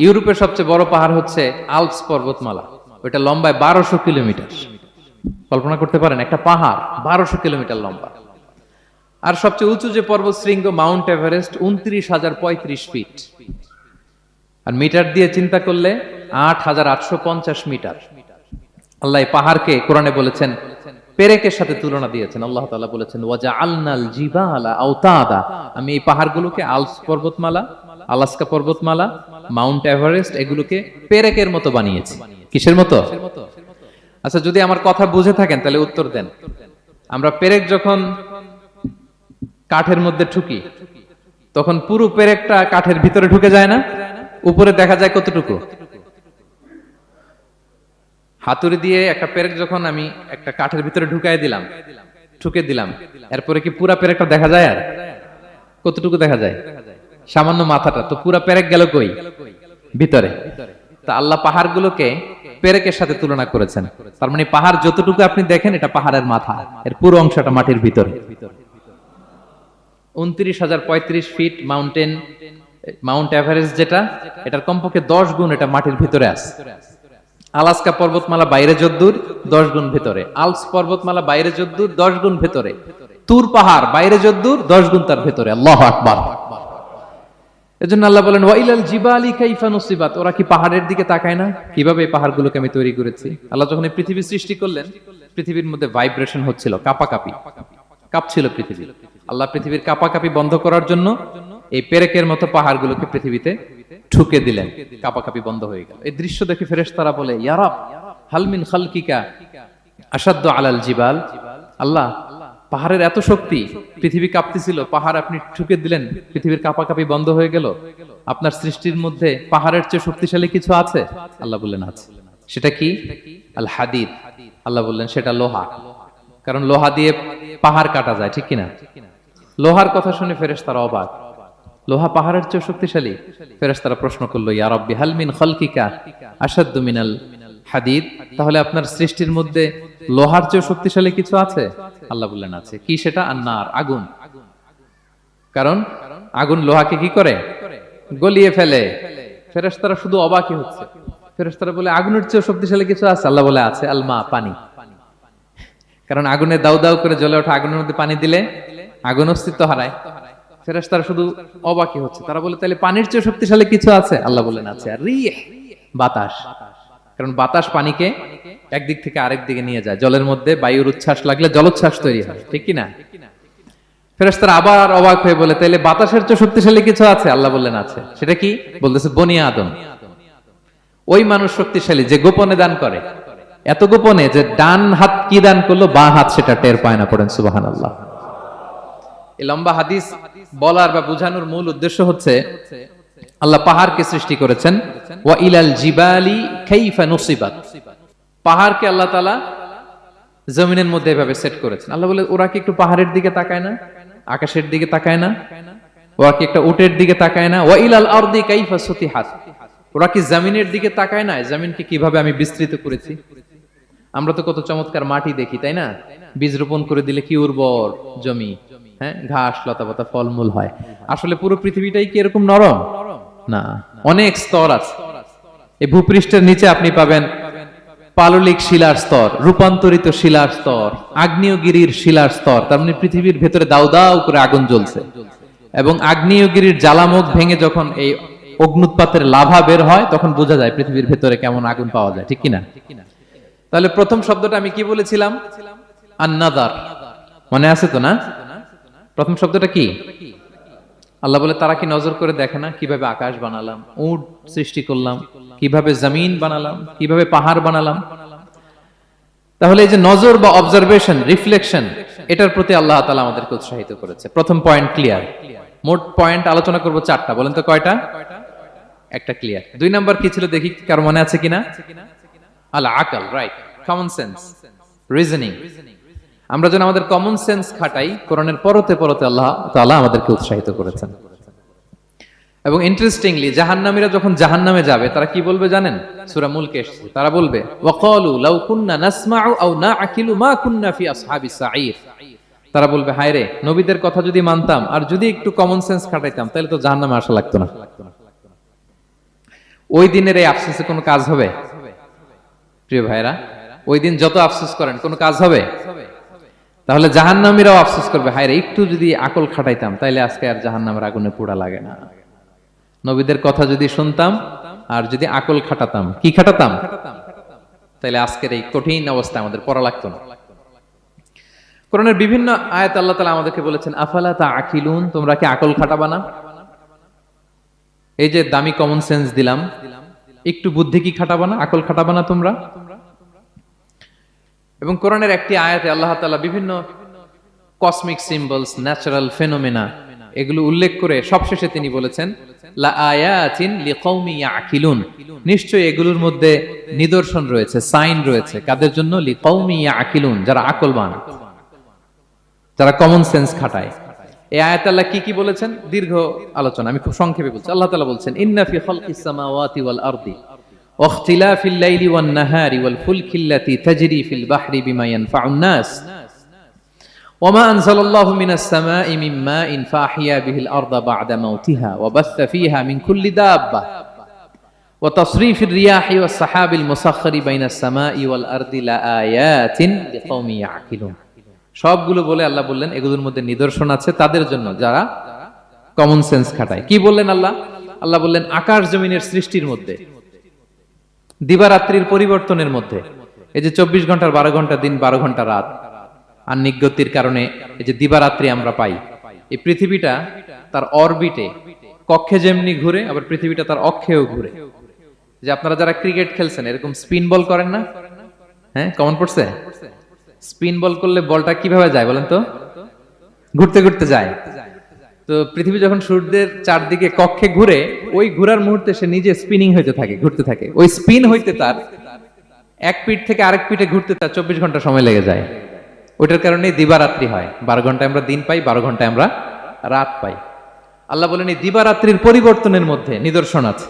ইউরোপের সবচেয়ে বড় পাহাড় হচ্ছে আল্পস পর্বতমালা, ওটা লম্বায় 1200 কিলোমিটার। কল্পনা করতে পারেন, একটা পাহাড় 1200 কিলোমিটার লম্বা। আর সবচেয়ে উঁচু যে পর্বত শৃঙ্গ মাউন্ট এভারেস্ট 29,035 ফিট। আর মিটার দিয়ে চিন্তা করলে 8,850 মিটার। আল্লাহ এই পাহাড়কে কোরআনে বলেছেন, পেরেকের সাথে তুলনা দিয়েছেন। আল্লাহ তাআলা বলেছেন, ওয়াজআলনাল জিবালা আওতাদা, আমি এই পাহাড়গুলোকে আল্পস পর্বতমালা, আলাস্কা পর্বতমালা, মাউন্ট এভারেস্ট, এগুলোকে পেরেকের মতো বানিয়েছি। কিসের মতো? আচ্ছা, যদি আমার কথা বুঝে থাকেন তাহলে উত্তর দেন। আমরা পেরেক যখন কাঠের মধ্যে ঠুকি, তখন পুরো পেরেকটা কাঠের ভিতরে ঢুকে যায় না? উপরে দেখা যায় কতটুকু? হাতুড়ি দিয়ে একটা পেরেক যখন আমি একটা কাঠের ভিতরে ঢুকাই দিলাম, ঠুকে দিলাম, এরপরে কি পুরা পেরেকটা দেখা যায়? আর কতটুকু দেখা যায়? সামান্য মাথাটা। তো পুরা পেরেক গেল কই? ভিতরে। তা আল্লাহ পাহাড়গুলোকে পেরেকের সাথে তুলনা করেছেন। তার মানে পাহাড় যতটুকু আপনি দেখেন এটা পাহাড়ের মাথা, এর পুরো অংশটা মাটির ভিতরে। 29,035 ফিট মাউন্ট এভারেস্ট যেটা, এটার কমপক্ষে 10 গুণ এটা মাটির ভিতরে আছে। আলাস্কা পর্বতমালা বাইরে যদ্দূর 10 গুণ ভিতরে, আলস পর্বতমালা বাইরে যদ্দূর 10 গুণ ভিতরে, তুর পাহাড় বাইরে যদ্দূর 10 গুণ তার ভিতরে। আল্লাহু আকবার। এজন্য আল্লাহ বলেন ওয়াইলাল জিবালি কাইফা নুসিবাত, ওরা কি পাহাড়ের দিকে তাকায় না কিভাবে এই পাহাড়গুলোকে আমি তৈরি করেছি। আল্লাহ যখন এই পৃথিবী সৃষ্টি করলেন, পৃথিবীর মধ্যে ভাইব্রেশন হচ্ছিল, কাঁপাকাঁপি, কাঁপছিল পৃথিবী। আল্লাহ পৃথিবীর কাঁপাকাঁপি বন্ধ করার জন্য এই পেরেকের মতো পাহাড়গুলোকে পৃথিবীতে ঠুকে দিলেন, কাঁপাকাঁপি বন্ধ হয়ে গেল। এই দৃশ্য দেখে ফেরেশতারা বলে ইয়া রাব হাল মিন খালকিকা আশাদ্দু আলাল জিবাল, আল্লাহ পাহাড়ের এত শক্তি, পৃথিবী কাঁপতেছিল, পাহাড় আপনি ঠুকে দিলেন, পৃথিবীর কাঁপাকাঁপি বন্ধ হয়ে গেল। আপনার সৃষ্টির মধ্যে পাহাড়ের চেয়ে শক্তিশালী কিছু আছে? আল্লাহ বললেন আছে। সেটা কি? আল হাদিদ। আল্লাহ বললেন সেটা লোহা, কারণ লোহা দিয়ে পাহাড় কাটা যায়, ঠিক কিনা? লোহার কথা শুনে ফেরেশতারা অবাক, লোহা পাহাড়ের চেয়ে শক্তিশালী? ফেরেশতারা প্রশ্ন করলো ইয়া রাব্বি হাল মিন খালকিকা আশাদ্দু মিনাল হাদিদ, তাহলে আপনার সৃষ্টির মধ্যে লোহার চেয়ে শক্তিশালী কিছু আছে? আল্লাহ বললেন আছে। কি সেটা? আন্নার, আগুন। কারণ আগুন লোহাকে কি করে? গলিয়ে ফেলে। ফেরেশতারা শুধু অবাকই হচ্ছে। ফেরেশতারা বলে আগুনের চেয়ে শক্তিশালী কিছু আছে? আল্লাহ বলে আছে আল মা, পানি। কারণ আগুনে দাউ দাউ করে জ্বলে ওঠা আগুনের মধ্যে পানি দিলে আগুন অস্তিত্ব হারায়। ফেরেশতারা শুধু অবাকই হচ্ছে। তারা বলে তাহলে পানির চেয়ে শক্তিশালী কিছু আছে? আল্লাহ বলেন আছে। আর রিহ, বাতাস। কারণ বাতাস পানিকে একদিক থেকে আরেক দিকে নিয়ে যায়। জলের মধ্যে বায়ুর উচ্ছ্বাস লাগলে জলোচ্ছ্বাস তৈরি হয়, ঠিক কি না? ফেরেশতারা আবার অবাক হয়ে বলে তাহলে বাতাসের চেয়ে শক্তিশালী কিছু আছে? আল্লাহ বললেন আছে। সেটা কি? বলতেছে বনি আদম। ওই মানুষ শক্তিশালী যে গোপনে দান করে, এত গোপনে যে ডান হাত কি দান করলো, বাঁ হাত সেটা টের পায় না। পড়েন সুবহানাল্লাহ। এই লম্বা হাদিস বলার বা বোঝানোর মূল উদ্দেশ্য হচ্ছে আল্লাহ পাহাড়কে সৃষ্টি করেছেন ওয়া ইলাল জিবালি কাইফা নুসিবাত, পাহাড়কে আল্লাহ তাআলা জমিনের মধ্যে এভাবে সেট করেছেন। আল্লাহ বলে ওরা কি একটু পাহাড়ের দিকে তাকায় না, আকাশের দিকে তাকায় না? ওরা কি একটা উটের দিকে তাকায় না? ওয়া ইলাল আরদি কাইফা সুতিহাত, ওরা কি জমিনের দিকে তাকায় না, জমিনকে কিভাবে আমি বিস্তৃত করেছি। আমরা তো কত চমৎকার মাটি দেখি, তাই না? বীজ রোপণ করে দিলে কি উর্বর জমি, হ্যাঁ, ঘাস লতাপাতা ফলমূল হয়। আসলে পুরো পৃথিবীটাই কি এরকম নরম? না, অনেক স্তর আছে। এই ভূপৃষ্ঠের নিচে আপনি পাবেন পাললিক শিলার স্তর, রূপান্তরিত শিলার স্তর, আগ্নেয়গিরির শিলার স্তর। তার মানে পৃথিবীর ভেতরে দাউ দাউ করে আগুন জ্বলছে, এবং আগ্নেয়গিরির জ্বালামুখ ভেঙে যখন এই অগ্নুৎপাতের লাভা বের হয় তখন বোঝা যায় পৃথিবীর ভেতরে কেমন আগুন পাওয়া যায়, ঠিক কিনা? তাহলে প্রথম শব্দটা আমি কি বলেছিলাম? আন-নাযার। মনে আছে তো না? প্রথম শব্দটা কি? আল্লাহ বলে তারা কি নজর করে দেখে না কিভাবে আকাশ বানালাম, উট সৃষ্টি করলাম, কিভাবে জমিন বানালাম, কিভাবে পাহাড় বানালাম। তাহলে এই যে নজর বা অবজারভেশন, রিফ্লেকশন, এটার প্রতি আল্লাহ তাআলা আমাদেরকে উৎসাহিত করেছে। প্রথম পয়েন্ট ক্লিয়ার। মোট পয়েন্ট আলোচনা করব 4টা। বলেন তো কয়টা? একটা ক্লিয়ার। 2 নাম্বার কি ছিল দেখি, কার মনে আছে কিনা? আল আকল, রাইট, কমন সেন্স, রিজনিং। আমরা যেন আমাদের কমন সেন্স খাটাই, কোরআনের পরতে পরতে আল্লাহ তাআলা আমাদেরকে উৎসাহিত করেছেন। এবং ইন্টারেস্টিংলি জাহান্নামীরা যখন জাহান্নামে যাবে তারা কি বলবে জানেন? সূরা মুলকে এসেছে, তারা বলবে ওয়াকালু লাউ কুননা নাসমাউ আও নাআকিলু মা কুননা ফি আসহাবিস সাঈর। তারা বলবে হায় রে, নবীদের কথা যদি মানতাম আর যদি একটু কমন সেন্স খাটাইতাম তাহলে তো জাহান্নামে আসা লাগতো না। ওই দিনের এই আফসোসে কোনো কাজ হবে? প্রিয় ভাইরা, ওই দিন যত আফসোস করেন কোনো কাজ হবে? তাহলে জাহান্নামীরাও আফসোস করবে হায় রে, একটু যদি আকল খাটাইতাম তাইলে আজকে আর জাহান্নামের আগুনে পোড়া লাগে না। নবীদের কথা যদি শুনতাম আর যদি আকল খাটাতাম, কি খাটাতাম, তাইলে আজকের এই কঠিন অবস্থা আমাদের পড়া লাগতো না। কোরআনের বিভিন্ন আয়াত আল্লাহ তাআলা আমাদেরকে বলেছেন আফালা তাআকিলুন, তোমরা কি আকল খাটাবা না? এই যে দামি কমন সেন্স দিলাম, একটু বুদ্ধি কি খাটাবা না, আকল খাটাবা না তোমরা? এবং কোরআনের একটি আয়াতে আল্লাহ তাআলা বিভিন্ন কসমিক সিম্বলস, ন্যাচারাল ফেনোমেনা, এগুলো উল্লেখ করে সবশেষে তিনি বলেছেন লা আয়াতিন লিকৌমি ইয়াকিলুন, নিশ্চয়ই এগুলোর মধ্যে নিদর্শন রয়েছে, সাইন রয়েছে, কাদের জন্য? লিকৌমি ইয়াকিলুন, যারা আকলবান। যারা কমন সেন্স খাটায়। এই আয়াত আল্লাহ কি কি বলেছেন, দীর্ঘ আলোচনা, আমি খুব সংক্ষেপে বলছি। আল্লাহ তাআলা বলছেন, ইন্না ফি খালকিস সামাওয়াতি ওয়াল আরদি ওয়া ইখতিলাফিল লাইলি ওয়ান নাহারি ওয়াল ফুলকিল্লাতি তাজরি ফিল বাহরি বিমা ইয়ানফাউন নাস ওয়া মা আনজালাল্লাহু মিনাস সামাই মিন মাইন ফাহিয়া বিহিল আরদা বা'দা মাউতিহা ওয়া বাসসা ফিহা মিন কুল্লি দাব্বা ওয়া তাসরিফির রিয়াহি ওয়াস সাহাবিল মুসাখখারি বাইনাস সামাই ওয়াল আরদি লাআয়াতিন লিকাওমি ইয়াকিলুন। সবগুলো বলে আল্লাহ বললেন এগুলোর মধ্যে নিদর্শন আছে তাদের জন্য যারা কমন সেন্স খাটায়। কি বললেন আল্লাহ? আল্লাহ বললেন আকাশ জমিনের সৃষ্টির মধ্যে, দিবারাত্রির পরিবর্তনের মধ্যে, এই যে 24 ঘন্টার 12 ঘন্টা দিন 12 ঘন্টা রাত, আহ্নিক গতির কারণে এই যে দিবারাত্রি আমরা পাই, এই পৃথিবীটা তার অরবিটে কক্ষে যেমনি ঘুরে, আবার পৃথিবীটা তার অক্ষেও ঘুরে। যে আপনারা যারা ক্রিকেট খেলছেন এরকম স্পিন বল করেন না? হ্যাঁ, কমন পড়ছে? স্পিন বল করলে বলটা কিভাবে যায় বলেন তো? ঘুরতে ঘুরতে যায়। তো পৃথিবী যখন সূর্যের চারদিকে কক্ষে ঘুরে, ওই ঘোরার মুহূর্তে সে নিজে স্পিনিং হইতে থাকে, ঘুরতে থাকে। ওই স্পিন হইতে তার এক পিঠ থেকে আরেক পিঠে ঘুরতে তার 24 ঘন্টা সময় লেগে যায়। ওইটার কারণে দিবারাত্রি হয়। 12 ঘন্টায় আমরা দিন পাই, 12 ঘন্টায় আমরা রাত পাই। আল্লাহ বলেন এই দিবারাত্রির পরিবর্তনের মধ্যে নিদর্শন আছে।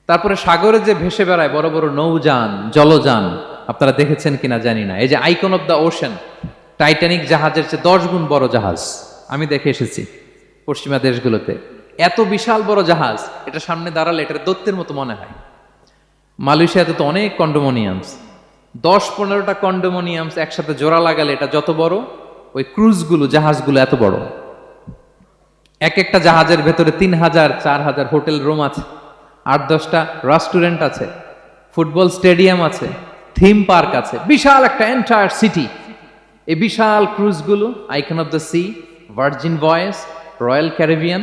তারপরে সাগরে যে ভেসে বেড়ায় বড় বড় নৌযান, জলযান, আপনারা দেখেছেন কিনা জানি না, এই যে icon of the ocean, Titanic জাহাজের চেয়ে 10 গুণ বড় জাহাজ, আমি দেখে এসেছি পশ্চিমা দেশগুলোতে। এত বিশাল বড় জাহাজ, এটা সামনে দাঁড়ালে এটার দৈত্যের মতো মনে হয়। মালয়েশিয়াতে তো অনেক কন্ডোমোনিয়ামস, 10-15টা কন্ডোমোনিয়ামস একসাথে জোড়া লাগালে এটা যত বড়, ওই ক্রুজগুলো, জাহাজগুলো এত বড়। এক একটা জাহাজের ভেতরে 3000-4000 হোটেল রুম আছে, 8-10টা রেস্টুরেন্ট আছে, ফুটবল স্টেডিয়াম আছে, থিম পার্ক আছে, বিশাল একটা এন্টায়ার সিটি। এই বিশাল ক্রুজগুলো, Icon of the Sea, Virgin Voyages, Royal Caribbean,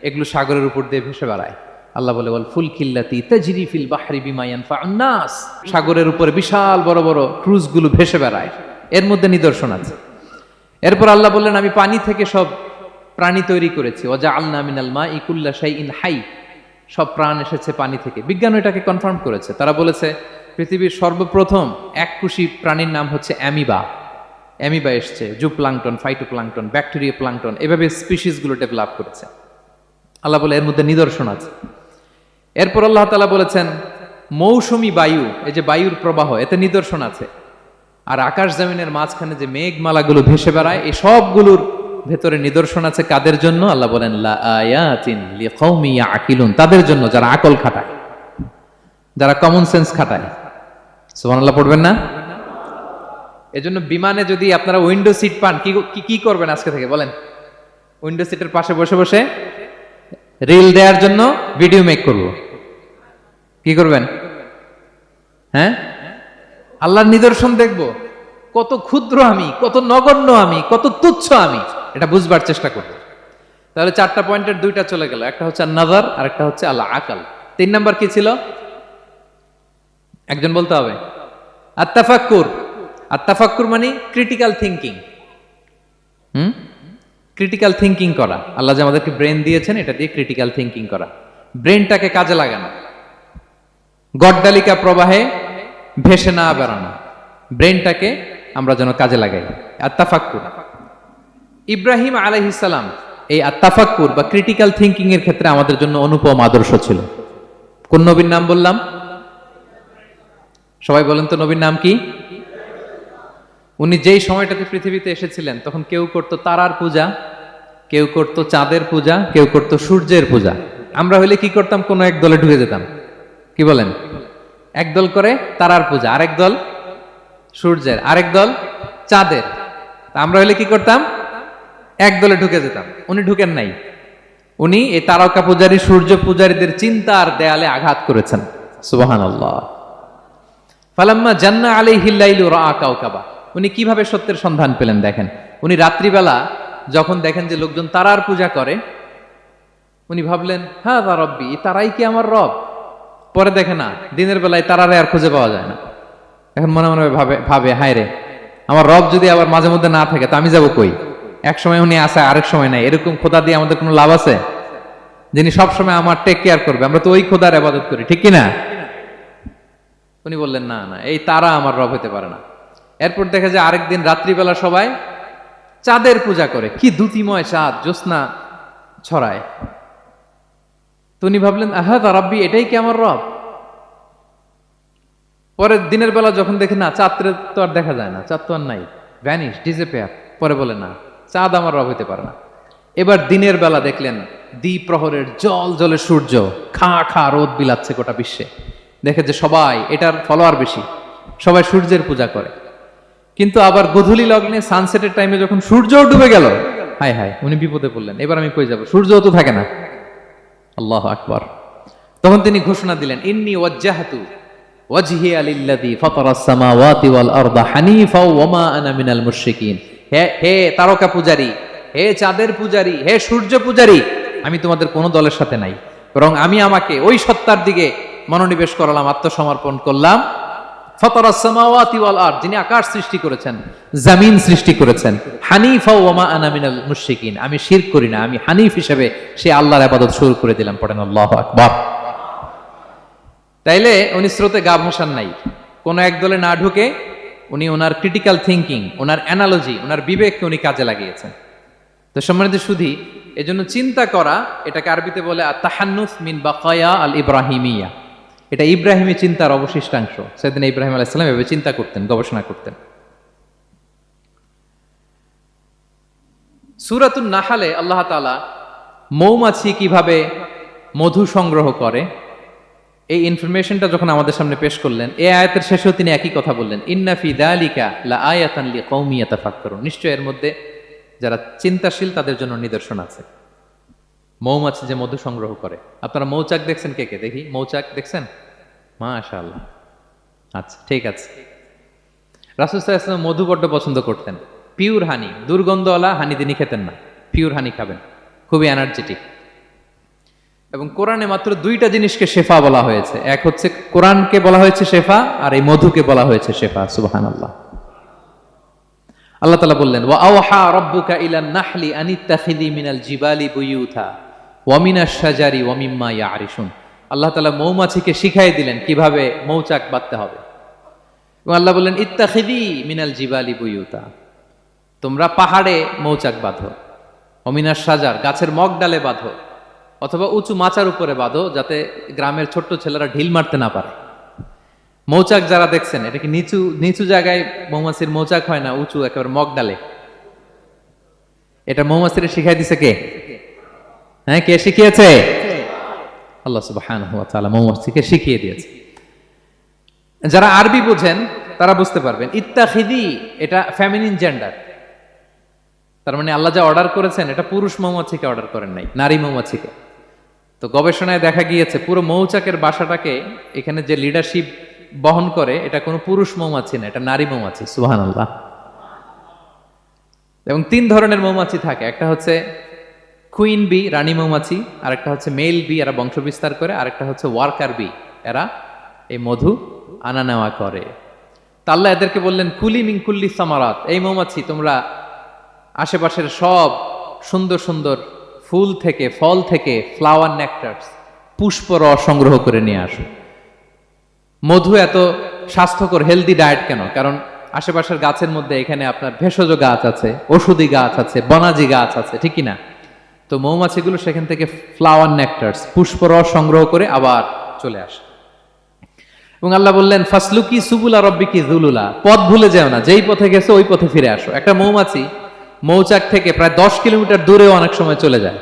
এগুলো সাগরের উপর দিয়ে ভেসে বেড়ায়। আল্লাহ বলে বল ফুলকিল্লাতি তাজরি ফিল বাহরি বিমা ইয়ানফাউন নাস, সাগরের উপরে বিশাল বড় বড় ক্রুজগুলো ভেসে বেড়ায়, এর মধ্যে নিদর্শন আছে। এরপর আল্লাহ বললেন আমি পানি থেকে সব প্রাণী তৈরি করেছি, ওয়াজআলনা মিনাল মাই কুল্লা শাইইন হাই, সব প্রাণ এসেছে পানি থেকে। বিজ্ঞান এটাকে কনফার্ম করেছে। তারা বলেছে পৃথিবীর সর্বপ্রথম এককোষী প্রাণীর নাম হচ্ছে অ্যামিবা। অ্যামিবা এসছে, জুপ্লাঙ্কটন, ফাইটোপ্লাঙ্কটন, ব্যাকটেরিয়া প্লাঙ্কটন, এভাবে স্পিসিসগুলো ডেভেলপ করেছে। আল্লাহ বলে এর মধ্যে নিদর্শন আছে। এরপর আল্লাহ তাআলা বলেছেন মৌসুমী বায়ু, এই যে বায়ুর প্রবাহ, এতে নিদর্শন আছে। আর আকাশ জমিনের মাঝখানে যে মেঘমালাগুলো ভেসে বেড়ায়, এই সবগুলোর ভেতরে নিদর্শন আছে। কাদের জন্য? আল্লাহ বলেন লাআয়াতিন লিকাওমি ইয়াকিলুন, তাদের জন্য যারা আকল খাটায়, যারা কমন সেন্স খাটায়। সুবহানাল্লাহ পড়বেন না? এজন্য বিমানে যদি আপনারা উইন্ডো সিট পান, কি করবেন আজকে থেকে বলেন? উইন্ডো সিটের পাশে বসে বসে রিল দেওয়ার জন্য ভিডিও মেক করব। কি করবেন? হ্যাঁ, আল্লাহর নিদর্শন দেখব, কত ক্ষুদ্র আমি, কত নগণ্য আমি, কত তুচ্ছ আমি, এটা বুঝবার চেষ্টা করব। তাহলে 4টা পয়েন্টের 2টা চলে গেল, একটা হচ্ছে নাযার আর একটা হচ্ছে আল আকল। 3 নাম্বার কি ছিল? একজন বলতে হবে। আত-তাফাক্কুর। আত-তাফাক্কুর মানে ক্রিটিক্যাল থিংকিং। ক্রিটিক্যাল থিংকিং করা। আল্লাহ যে আমাদেরকে ব্রেন দিয়েছেন, এটা দিয়ে ক্রিটিক্যাল থিংকিং করা, ব্রেনটাকে কাজে লাগানো, গড্ডালিকা প্রবাহে ভেসে না বেড়ানো, ব্রেনটাকে আমরা যেন কাজে লাগাই। আত-তাফাক্কুর। ইব্রাহিম আলাইহিস সালাম এই আত-তাফাক্কুর বা ক্রিটিক্যাল থিংকিং এর ক্ষেত্রে আমাদের জন্য অনুপম আদর্শ ছিল। কোন নবীর নাম বললাম? সবাই বলেন তো নবীর নাম কি? উনি যেই সময়টাতে পৃথিবীতে এসেছিলেন তখন কেউ করত তারার পূজা, কেউ করত চাঁদের পূজা, কেউ করত সূর্যের পূজা। আমরা হইলে কি করতাম? কোন এক দলে ঢুকে যেতাম। কি বলেন? এক দল করে তারার পূজা, আরেক দল সূর্যের, আরেক দল চাঁদের। আমরা হইলে কি করতাম? এক দলে ঢুকে যেতাম। উনি ঢুকেন নাই। উনি এই তারকা পূজারী, সূর্য পূজারীদের চিন্তার দেয়ালে আঘাত করেছেন। সুবহানাল্লাহ। ফালাম্মা জান্না আলাইহিল লাইলু রাআ কাওকাবা। উনি কিভাবে সত্যের সন্ধান পেলেন দেখেন। উনি রাত্রিবেলা যখন দেখেন যে লোকজন তারার পূজা করে, উনি ভাবলেন হাযা রব্বি, তারাই কি আমার রব? পরে দেখে না, দিনের বেলায় তারারে আর খুঁজে পাওয়া যায় না। এখন মনে মনে ভাবে হায় রে, আমার রব যদি আবার মাঝে মধ্যে না থাকে তা আমি যাবো কই? এক সময় উনি আসে, আরেক সময় নাই। এরকম খোদা দিয়ে আমাদের কোনো লাভ আছে? যিনি সবসময় আমার টেক কেয়ার করবে, আমরা তো ওই খোদার ইবাদত করি, ঠিক কিনা? উনি বললেন না না, এই তারা আমার রব হতে পারে না। এরপর দেখা যায় আরেকদিন রাত্রিবেলা সবাই চাঁদের পূজা করে, কি দ্যুতিময় চাঁদ, জ্যোৎস্না ছড়ায়। তো উনি ভাবলেন, আহাদা রাব্বি, এটাই কি আমার রব? পরে দিনের বেলা যখন দেখে না, চাঁদ তো আর দেখা যায় না, চাঁদ তো আর নাই, ভ্যানিশ, ডিসঅ্যাপিয়ার। পরে বলে না, চাঁদ আমার রব হতে পারে না। এবার দিনের বেলা দেখলেন দ্বিপ্রহরের জল জলে সূর্য খা খা রোদ বিলাচ্ছে গোটা বিশ্বে। দেখে যে সবাই এটার ফলোয়ার বেশি, সবাই সূর্যের পূজা করে। কিন্তু আবার গোধূলি লগ্নে সানসেটের টাইমে যখন সূর্য ডুবে গেল, হায় হায়, উনি বিপদে পড়লেন। এবার আমি কই যাব, সূর্যও তো থাকে না। আল্লাহু আকবার। তখন তিনি ঘোষণা দিলেন, ইন্নী ওয়াজ্জাহতু ওয়াজহিয়া লিল্লাযী ফাতারাস সামাওয়াতি ওয়াল আরদা হানিফা ওয়া মা আনা মিনাল মুশরিকিন। হে তারকা পূজারী, হে চাঁদের পূজারী, হে সূর্য পূজারী, আমি তোমাদের কোনো দলের সাথে নাই, বরং আমি আমাকে ওই সত্তার দিকে মনোনিবেশ করলাম, আত্মসমর্পণ করলাম। ফাতারাস সামাওয়াতি ওয়াল আরদ, যিনি আকাশ সৃষ্টি করেছেন, জমিন সৃষ্টি করেছেন। হানিফা ওয়া মা আনা মিনাল মুশরিকিন, আমি শিরক করি না, আমি হানিফ হিসেবে সে আল্লাহর ইবাদত শুরু করে দিলাম। পড়েন আল্লাহু আকবার। তাইলে উনি স্রোতে গা ভাসান নাই, কোন এক দলে না ঢুকে উনি ওনার ক্রিটিক্যাল থিঙ্কিং, ওনার অ্যানালজি, ওনার বিবেককে উনি কাজে লাগিয়েছেন। তো সম্মানিত সুধী, এজন্য চিন্তা করা, এটাকে আরবিতে বলে আত-তাহান্নুস মিন বাকায়া আল ইব্রাহিমিয়া। এটা ইব্রাহিমী চিন্তার অবশিষ্টাংশ। সেদিন ইব্রাহিম আলাইহিস সালাম এভাবে চিন্তা করতেন, গবেষণা করতেন। সূরাতুন নাহলে আল্লাহ তাআলা মৌমাছি কিভাবে মধু সংগ্রহ করে এই ইনফরমেশনটা যখন আমাদের সামনে পেশ করলেন, এই আয়াতের শেষেও তিনি একই কথা বললেন, ইন্না ফি যালিকা লাআয়াতান লিকাউমিন ইয়াতাফাক্কারুন। নিশ্চয় এর মধ্যে যারা চিন্তাশীল তাদের জন্য নিদর্শন আছে। মৌমাছি যে মধু সংগ্রহ করে, আপনারা মৌচাক দেখছেন? কে কে দেখি মৌচাক দেখছেন? মাশাআল্লাহ। আচ্ছা, ঠিক আছে। রাসূল সাল্লাল্লাহু আলাইহি ওয়াসাল্লাম মধু বড্ড পছন্দ করতেন। পিওর হানি, দুর্গন্ধওয়ালা হানি তিনি খেতেন না, পিওর হানি খাবেন, খুবই এনার্জেটিক। এবং কোরআনে মাত্র দুইটা জিনিসকে শেফা বলা হয়েছে। এক হচ্ছে কোরআনকে বলা হয়েছে শেফা, আর এই মধুকে বলা হয়েছে শেফা। সুবহানাল্লাহ। আল্লাহ তাআলা বললেন, ওয়া আওহা রাব্বুকা ইলান নাহলি আনিত্তাখিযি মিনাল জিবালি বুয়ুতা ওয়া মিনাশ শাজারি ওয়া মিম্মা ইয়ারিশুন। আল্লাহ তাআলা মৌমাছিকে শিখাই দিলেন কিভাবে মৌচাক বাঁধতে হবে। এবং আল্লাহ বললেন, ইত্তাখিযি মিনাল জিবালি বুয়ুতা, তোমরা পাহাড়ে মৌচাক বাঁধো, ওয়া মিনাশ শাজার, গাছের মগ ডালে বাঁধো, অথবা উঁচু মাচার উপরে বাঁধো, যাতে গ্রামের ছোট্ট ছেলেরা ঢিল মারতে না পারে। মৌচাক যারা দেখছেন, এটা কি নিচু নিচু জায়গায় মৌমাছির মৌচাক হয় না, উঁচু একেবারে মগ ডালে। এটা মৌমাছিরা শিখাই দিছে কে? হ্যাঁ, কে শিখিয়েছে? আল্লাহ সুবহানাহু ওয়া তাআলা মৌমাছিকে শিখিয়ে দিয়েছে। যারা আরবি বোঝেন তারা বুঝতে পারবেন, ইত্তাখিদি এটা ফেমিনিন জেন্ডার। তার মানে আল্লাহ যা অর্ডার করেছেন, এটা পুরুষ মৌমাছিকে অর্ডার করেন নাই, নারী মৌমাছিকে। তো গবেষণায় দেখা গিয়েছে পুরো মৌচাকের বাসাটাকে এখানে যে লিডারশিপ বহন করে, এটা কোনো পুরুষ মৌমাছি না, এটা নারী মৌমাছি। সুবহানাল্লাহ। এবং তিন ধরনের মৌমাছি থাকে, একটা হচ্ছে কুইন বি, রানী মৌমাছি, আরেকটা হচ্ছে মেল বি, এরা বংশ বিস্তার করে, আরেকটা হচ্ছে ওয়ার্কার বি, এরা এই মধু আনা নেওয়া করে। তা আল্লাহ এদেরকে বললেন, কুলি মিন কুল্লি সামারাত, এই মৌমাছি তোমরা আশেপাশের সব সুন্দর সুন্দর ফুল থেকে, ফল থেকে, ফ্লাওয়ার নেকটার্স, পুষ্প রস সংগ্রহ করে নিয়ে আসো। মধু এত স্বাস্থ্যকর, হেলদি ডায়েট কেন? কারণ আশেপাশের গাছের মধ্যে এখানে আপনার ভেষজ গাছ আছে, ঔষধি গাছ আছে, বনাজি গাছ আছে, ঠিক কিনা? তো মৌমাছিগুলো সেখান থেকে ফ্লাওয়ার নেকটার্স, পুষ্প রস সংগ্রহ করে আবার চলে আসে। এবং আল্লাহ বললেন, ফাসলুকি সুবুলা রব্বিকি যুলুলা, পথ ভুলে যাও না, যেই পথে গেছো ওই পথে ফিরে আসো। একটা মৌমাছি মৌচাক থেকে প্রায় 10 কিলোমিটার দূরেও অনেক সময় চলে যায়,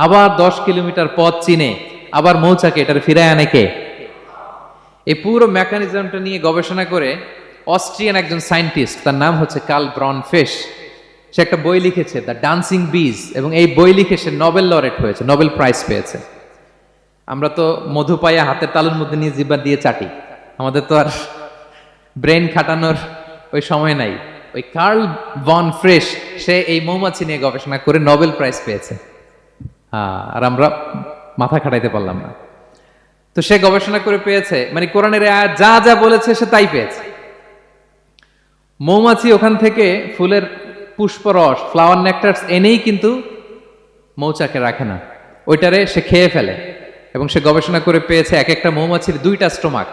আবার 10 কিলোমিটার পথ চিনে আবার মৌচাকে এটার ফিরায় আনে কে? এই পুরো মেকানিজমটা নিয়ে গবেষণা করে অস্ট্রিয়ান একজন সায়েন্টিস্ট, তার নাম হচ্ছে কার্ল ব্রনফেশ, সে একটা বই লিখেছে, দ্য ডান্সিং বিজ, এবং এই বই লিখে সে নোবেল লরেট হয়েছে, নোবেল প্রাইজ পেয়েছে। আমরা তো মধু পাইয়া হাতের তালুর মধ্যে নিয়ে জিহ্বা দিয়ে চাটি, আমাদের তো আর ব্রেন খাটানোর ওই সময় নাই। ওই কার্ল ভন ফ্রেশ, সে এই মৌমাছি নিয়ে গবেষণা করে নোবেল প্রাইজ পেয়েছে। আর আমরা মাথা খাটাইতে পারলাম না। তো সে গবেষণা করে পেয়েছে, মানে কোরআনের আয়াত যা যা বলেছে সে তাই পেয়েছে। মৌমাছি ওখান থেকে ফুলের পুষ্পরস, ফ্লাওয়ার নেকটার্স এনেই কিন্তু মৌচাকে রাখে না, ওইটারে সে খেয়ে ফেলে। এবং সে গবেষণা করে পেয়েছে এক একটা মৌমাছির 2টা স্টোমাক,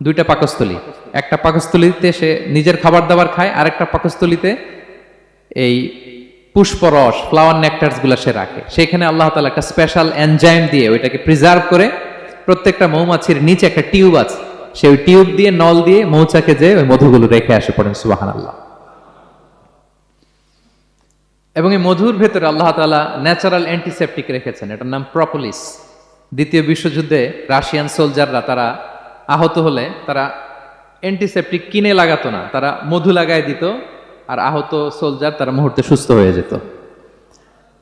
2টা পাকস্থলী। একটা পাকস্থলীতে সে নিজের খাবার দাবার খায়, আরেকটা পাকস্থলীতে এই পুষ্পরস, ফ্লাওয়ার নেকটারস গুলা সে রাখে। সেখানে আল্লাহ তাআলা একটা স্পেশাল এনজাইম দিয়ে ওইটাকে প্রিজার্ভ করে, প্রত্যেকটা মৌমাছির নিচে একটা টিউব আছে, সেই টিউব দিয়ে নল দিয়ে মৌচাকে যে ওই মধুগুলো রেখে আসে। পড়েন সুবহানাল্লাহ। এবং এই মধুর ভেতরে আল্লাহ তাআলা ন্যাচারাল অ্যান্টিসেপটিক রেখেছেন, এটার নাম প্রপোলিস। দ্বিতীয় বিশ্বযুদ্ধে রাশিয়ান সোলজাররা তারা আহত হলে তারা অ্যান্টিসেপটিক কিনে লাগাতো না, তারা মধু লাগায় দিত, আর আহত সোলজার তারা মুহূর্তে সুস্থ হয়ে যেত।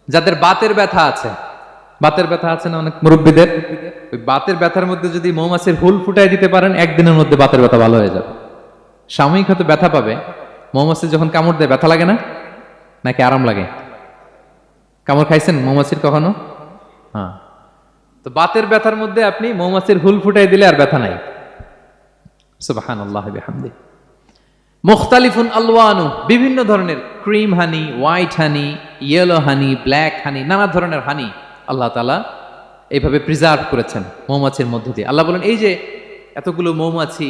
যাদের বাতের ব্যথা আছে, বাতের ব্যথা আছে না অনেক মুরব্বীদের, ওই বাতের ব্যথার মধ্যে যদি মৌমাছির হুল ফুটাই দিতে পারেন, একদিনের মধ্যে বাতের ব্যথা ভালো হয়ে যাবে। সাময়িক হয়তো ব্যথা পাবে, মৌমাছি যখন কামড় দেয় ব্যথা লাগে না, নাকি আরাম লাগে? কামড় খাইছেন মৌমাছির কখনো? হ্যাঁ। তো বাতের ব্যথার মধ্যে আপনি মৌমাছির হুল ফুটাই দিলে আর ব্যথা নাই। সুবহানাল্লাহ বিহামদি। মুখতালিফুন আলওয়ানু, বিভিন্ন ধরনের ক্রিম হানি, হোয়াইট হানি, ইয়েলো হানি, ব্ল্যাক হানি, নানা ধরনের হানি আল্লাহ তাআলা এইভাবে প্রিজার্ভ করেছেন মৌমাছির মধ্য দিয়ে। আল্লাহ বলেন, এই যে এতগুলো মৌমাছি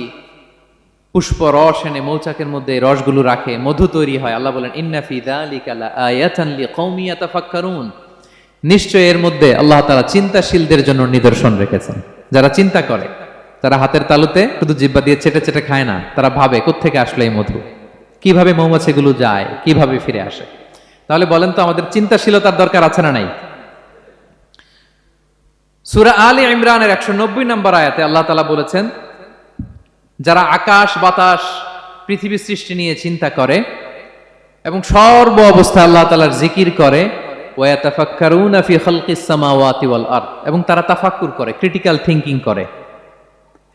পুষ্প রস এনে মৌচাকের মধ্যে রসগুলো রাখে, মধু তৈরি হয়। আল্লাহ বলেন, ইন্না ফি যালিকা লাআয়াতান লিকাওমি ইয়াতাফাক্কারুন, নিশ্চয় এর মধ্যে আল্লাহ তাআলা চিন্তাশীলদের জন্য নিদর্শন রেখেছেন। যারা চিন্তা করে, তারা হাতের তালুতে শুধু জিহ্বা দিয়ে চেটে চেটে খায় না, তারা ভাবে কোত্থেকে আসলো এই মধু, কিভাবে মৌমাছিগুলো যায়, কিভাবে ফিরে আসে। তাহলে বলেন তো, আমাদের চিন্তাশীলতার দরকার আছে না নাই? সূরা আলে ইমরানের 190 নম্বর আয়াতে আল্লাহ তাআলা বলেছেন, যারা আকাশ বাতাস পৃথিবী সৃষ্টি নিয়ে চিন্তা করে এবং সর্ব অবস্থায় আল্লাহ তাআলার জিকির করে, ওয়া ইয়াতাফাক্কারুনা ফি খালকিস সামাওয়াতি ওয়াল আরদ, এবং তারা তাফাক্কুর করে, ক্রিটিক্যাল থিংকিং করে,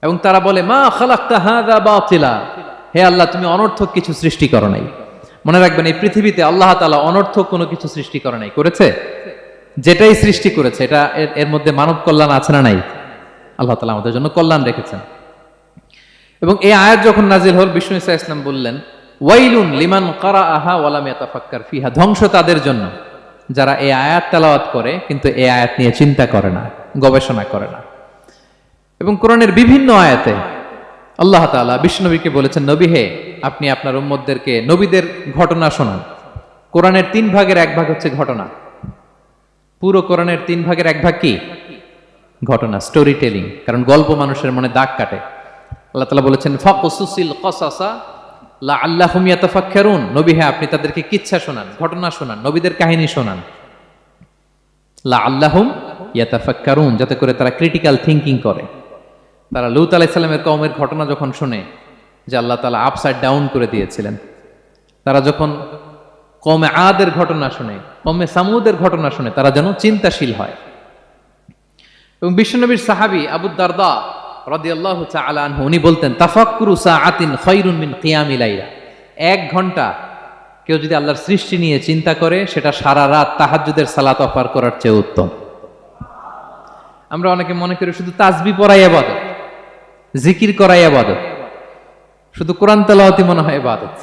এবং তারা বলে, মা খালাকতা হাযা বাতিলা, হে আল্লাহ তুমি অনর্থক কিছু সৃষ্টি করো নাই। মনে রাখবেন, এই পৃথিবীতে আল্লাহ তাআলা অনর্থক কোনো কিছু সৃষ্টি করে নাই, করেছে? যেটাই সৃষ্টি করেছে এটা এর মধ্যে মানব কল্যাণ আছে না নাই? আল্লাহ তাআলা আমাদের জন্য কল্যাণ রেখেছেন। এবং এই আয়াত যখন নাজিল হল, বিষ্ণু ঈসা ইসলাম বললেন, ওয়াইলুন লিমান কারাআহা ওয়া লাম ইয়াতাফাক্কার ফিহা, ধ্বংস তাদের জন্য যারা এই আয়াত তেলাওয়াত করে কিন্তু এই আয়াত নিয়ে চিন্তা করে না, গবেষণা করে না। এবং কোরআনের বিভিন্ন আয়াতে আল্লাহ তাআলা বিষ্ণুনবীকে বলেছেন, নবী হে, আপনি আপনার উম্মতদেরকে নবীদের ঘটনা শোনান। কোরআনের 3 ভাগের 1 ভাগ হচ্ছে ঘটনা। পুরো কোরআনের 3 ভাগের 1 ভাগ কি? ঘটনা, স্টোরি টেলিং। কারণ গল্প মানুষের মনে দাগ কাটে। আল্লাহ তাআলা বলেছেন, ফাকুসুসিল কসাসা লাআল্লাহুম ইয়াতাফাক্কারুন, নবী হে, আপনি তাদেরকে কিচ্ছা শোনান, ঘটনা শোনান, নবীদের কাহিনী শোনান, লাআল্লাহুম ইয়াতাফাক্কারুন, যাতে করে তারা ক্রিটিক্যাল থিংকিং করে। তারা লূত আলাইহিস সালামের কওমের ঘটনা যখন শুনে যে আল্লাহ তাআলা আপসাইড ডাউন করে দিয়েছিলেন, তারা যখন কওমে আদের ঘটনা শুনে, কওমে সামুদের ঘটনা শুনে, তারা যেন চিন্তাশীল হয়। এবং বিশ্বনবীর সাহাবী আবু দারদা রাদিয়াল্লাহু তাআলা আনহু, উনি বলতেন, তাফাক্কুরু সাআতিন খায়রুন মিন কিয়ামি লাইলা, 1 ঘন্টা কেউ যদি আল্লাহর সৃষ্টি নিয়ে চিন্তা করে, সেটা সারা রাত তাহাজ্জুদের সালাত অফার করার চেয়ে উত্তম। আমরা অনেকে মনে করি শুধু তাসবিহ পড়াই ইবাদত, জিকির করাই ইবাদত, শুধু কোরআন তেলাওয়াতই মনে হয় ইবাদত,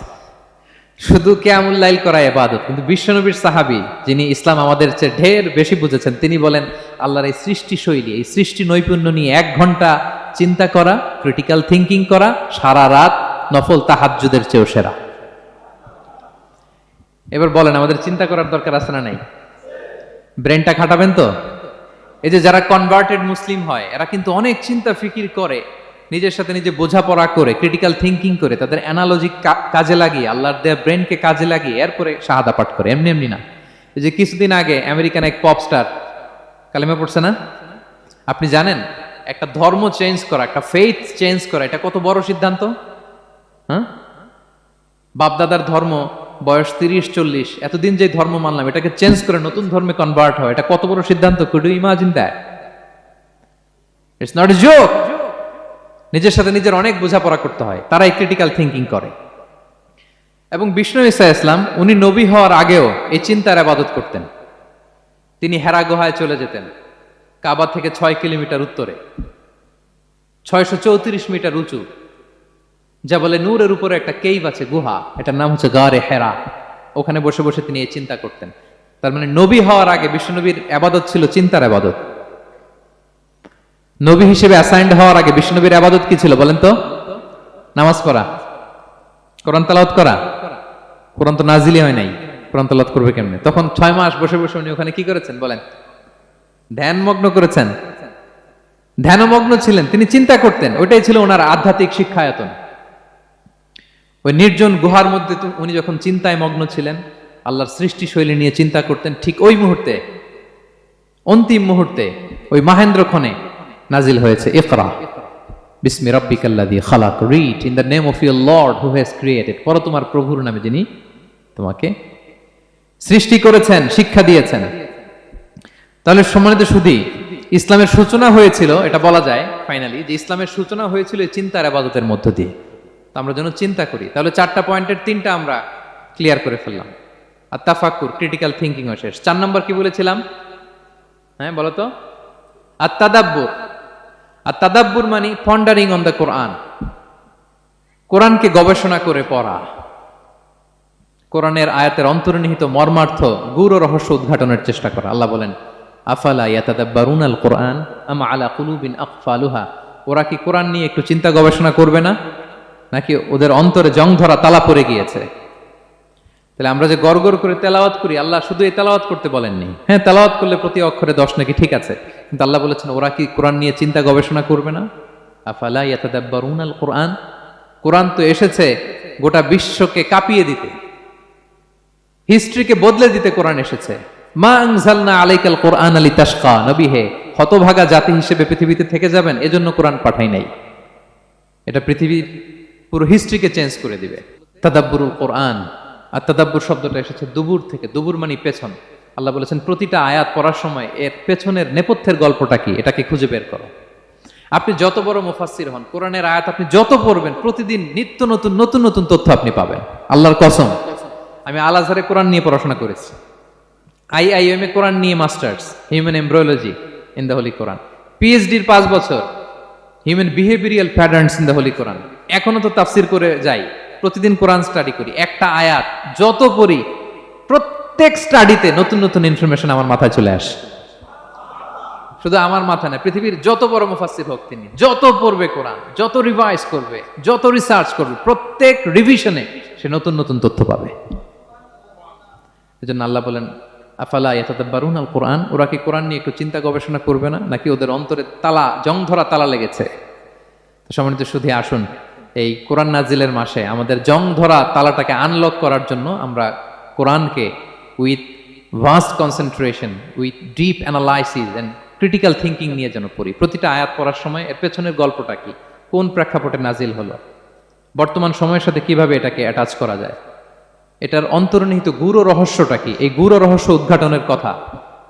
শুধু কিয়ামুল লাইল করা ইবাদত। কিন্তু বিশ্বনবীর সাহাবী, যিনি ইসলাম আমাদের চেয়ে ঢের বেশি বুঝেছেন, তিনি বলেন, আল্লাহর এই সৃষ্টি শৈলী, এই সৃষ্টি নৈপুণ্য নিয়ে 1 ঘন্টা চিন্তা করা, ক্রিটিক্যাল থিংকিং করা, সারা রাত নফল তাহাজ্জুদের চেয়েও সেরা। এবার বলেন, আমাদের চিন্তা করার দরকার আছে না নাই? ব্রেনটা খাটাবেন তো? এই যে যারা কনভার্টেড মুসলিম হয়, এরা কিন্তু অনেক চিন্তা ফিকির করে, নিজের সাথে নিজে বোঝাপড়া করে, ক্রিটিক্যাল থিংকিং করে, তাদের অ্যানালজি কাজে লাগিয়ে, আল্লাহর দেয়া ব্রেনকে কাজে লাগিয়ে এরপরে শাহাদা পাঠ করে, এমনি এমনি না। এই যে কিছুদিন আগে আমেরিকান এক পপ স্টার কালেমা পড়ছে না? আপনি জানেন, একটা ধর্ম চেঞ্জ করা, একটা ফেইথ চেঞ্জ করা, এটা কত বড় সিদ্ধান্ত? হ্যাঁ, বাপদাদার ধর্ম, বয়স 30-40, এতদিন যে ধর্ম মানলাম, এটাকে চেঞ্জ করে নতুন ধর্মে কনভার্ট হয়, এটা কত বড় সিদ্ধান্ত? Could you imagine that? It's not a joke. নিজের সাথে নিজের অনেক বোঝাপড়া করতে হয়, তারাই ক্রিটিক্যাল থিংকিং করে। এবং বিষ্ণু ঈসা ইসলাম, উনি নবী হওয়ার আগেও এই চিন্তার ইবাদত করতেন। তিনি হেরা গুহায় চলে যেতেন, কাবা থেকে 6 কিলোমিটার উত্তরে, 634 মিটার উঁচু জাবালে নূরের উপরে একটা কেইভ আছে, গুহা, এটার নাম হচ্ছে গারে হেরা। ওখানে বসে বসে তিনি এই চিন্তা করতেন। তার মানে নবী হওয়ার আগে বিশ্বনবীর ইবাদত ছিল চিন্তার ইবাদত। নবী হিসেবে অ্যাসাইন্ড হওয়ার আগে বিশ্বনবীর ইবাদত কি ছিল বলেন তো? নামাজ পড়া, কোরআন তেলাওয়াত করা। কোরআন তো নাজিলই হয় নাই, কোরআন তেলাওয়াত করবে কেমনে? তখন 6 মাস বসে বসে উনি ওখানে কি করেছেন বলেন? ধ্যানমগ্ন করেছেন, ধ্যানমগ্ন ছিলেন, তিনি চিন্তা করতেন। ওইটাই ছিল ওনার আধ্যাত্মিক শিক্ষায়তন। ওই নির্জন গুহার মধ্যে উনি যখন চিন্তায় মগ্ন ছিলেন, আল্লাহর সৃষ্টি শৈলী নিয়ে চিন্তা করতেন, ঠিক ওই মুহূর্তে, অন্তিম মুহূর্তে ওই মাহেন্দ্রক্ষণে নাজিল হয়েছে ইকরা বিসমি রাব্বিকাল্লাযী খালাক, read in the name of your Lord who has created, পড়ো তোমার প্রভুর নামে যিনি তোমাকে সৃষ্টি করেছেন, শিক্ষা দিয়েছেন। তাহলে সম্মানিত সুধী, ইসলামের সূচনা হয়েছিল, এটা বলা যায় ফাইনালি যে ইসলামের সূচনা হয়েছিল এই চিন্তার ইবাদতের মধ্য দিয়ে। তো আমরা যেন চিন্তা করি। তাহলে 4টা পয়েন্টের 3টা আমরা ক্লিয়ার করে ফেললাম। আর তাফাক্কুর, ক্রিটিক্যাল থিঙ্কিং ও শেষ। 4 নম্বর কি বলেছিলাম? হ্যাঁ বলো তো। আর তাদাব্বুর, আর তাদাব্বুর মানে পন্ডারিং অন দ্য কোরআন, কোরআনকে গবেষণা করে পড়া, কোরআনের আয়াতের অন্তর্নিহিত মর্মার্থ, গূঢ় রহস্য উদ্ঘাটনের চেষ্টা করা। আল্লাহ বলেন আফালা ইয়াতাদাব্বারুনাল কোরআন আম আলা কুলুবিন আকফালুহা, ওরা কি কোরআন নিয়ে একটু চিন্তা গবেষণা করবে না, নাকি ওদের অন্তরে জং ধরা তালা পড়ে গিয়েছে? তাহলে আমরা যে গড়গড় করে তেলাওয়াত করি, আল্লাহ শুধু এই তেলাওয়াত করতে বলেননি। হ্যাঁ, তেলাওয়াত করলে প্রতি অক্ষরে 10 নাকি, ঠিক আছে, কিন্তু আল্লাহ বলেছেন ওরা কি কোরআন নিয়ে চিন্তা গবেষণা করবে না? আফালা ইয়াতাদাব্বারুনাল কোরআন, কোরআন তো এসেছে গোটা বিশ্বকে কাঁপিয়ে দিতে, হিস্ট্রিকে বদলে দিতে কোরআন এসেছে। মা আনজালনা আলাইকাল কোরআন লিতাশকা, নবী হে হতভাগা জাতি হিসেবে পৃথিবীতে থেকে যাবেন এজন্য কোরআন পাঠাই নাই। এটা পৃথিবীর পুরো হিস্ট্রিকে চেঞ্জ করে দিবে। তাদাব্বুরুল কোরআন, আর তাদাব্বুর শব্দটা এসেছে দুবুর থেকে, দুবুর মানে পেছন। আল্লাহ বলেছেন প্রতিটা আয়াত পড়ার সময় এর পেছনের নেপথ্যের গল্পটা কি, এটাকে খুঁজে বের করো। আপনি যত বড় মুফাসসির হন, কোরআনের আয়াত আপনি যত পড়বেন, প্রতিদিন নিত্য নতুন নতুন নতুন তথ্য আপনি পাবেন। আল্লাহর কসম, আমি আল আজহারে কোরআন নিয়ে পড়াশোনা করেছি, IIM এ কোরআন নিয়ে masters, human embryology in the Holy Quran, PhD-র 5 বছর, human behavioural patterns in the Holy Quran. এখনো তো তাফসির করে যাই, প্রতিদিন কোরআন স্টাডি করি। একটা আয়াত যত পড়ি, প্রত্যেক স্টাডিতে নতুন নতুন ইনফরমেশন আমার মাথায় চলে আসে। শুধু আমার মাথা না, পৃথিবীর যত বড় মুফাসসির হোক তিনি, যত পড়বে কোরআন, যত রিভাইজ করবে, যত রিসার্চ করবে, প্রত্যেক রিভিশনে সে নতুন নতুন তথ্য পাবে। এজন্য আল্লাহ বলেন আফালা ইয়াতাদাব্বারুনাল কোরআন, ওরা কি কোরআন নিয়ে একটু চিন্তা গবেষণা করবে না, নাকি ওদের অন্তরে তালা, জং ধরা তালা লেগেছে? তো সম্মানিত সুধী, আসুন এই কোরআন নাজিলের মাসে আমাদের জং ধরা তালাটাকে আনলক করার জন্য আমরা কোরআনকে with vast concentration, with deep analysis and critical thinking নিয়ে যেন পড়ি। প্রতিটা আয়াত পড়ার সময় এর পেছনের গল্পটা কি, কোন প্রেক্ষাপটে নাজিল হলো, বর্তমান সময়ের সাথে কিভাবে এটাকে অ্যাটাচ করা যায়, এটার অন্তর্নিহিত গূঢ় রহস্যটা কি, এই গূঢ় রহস্য উদ্ঘাটনের কথা,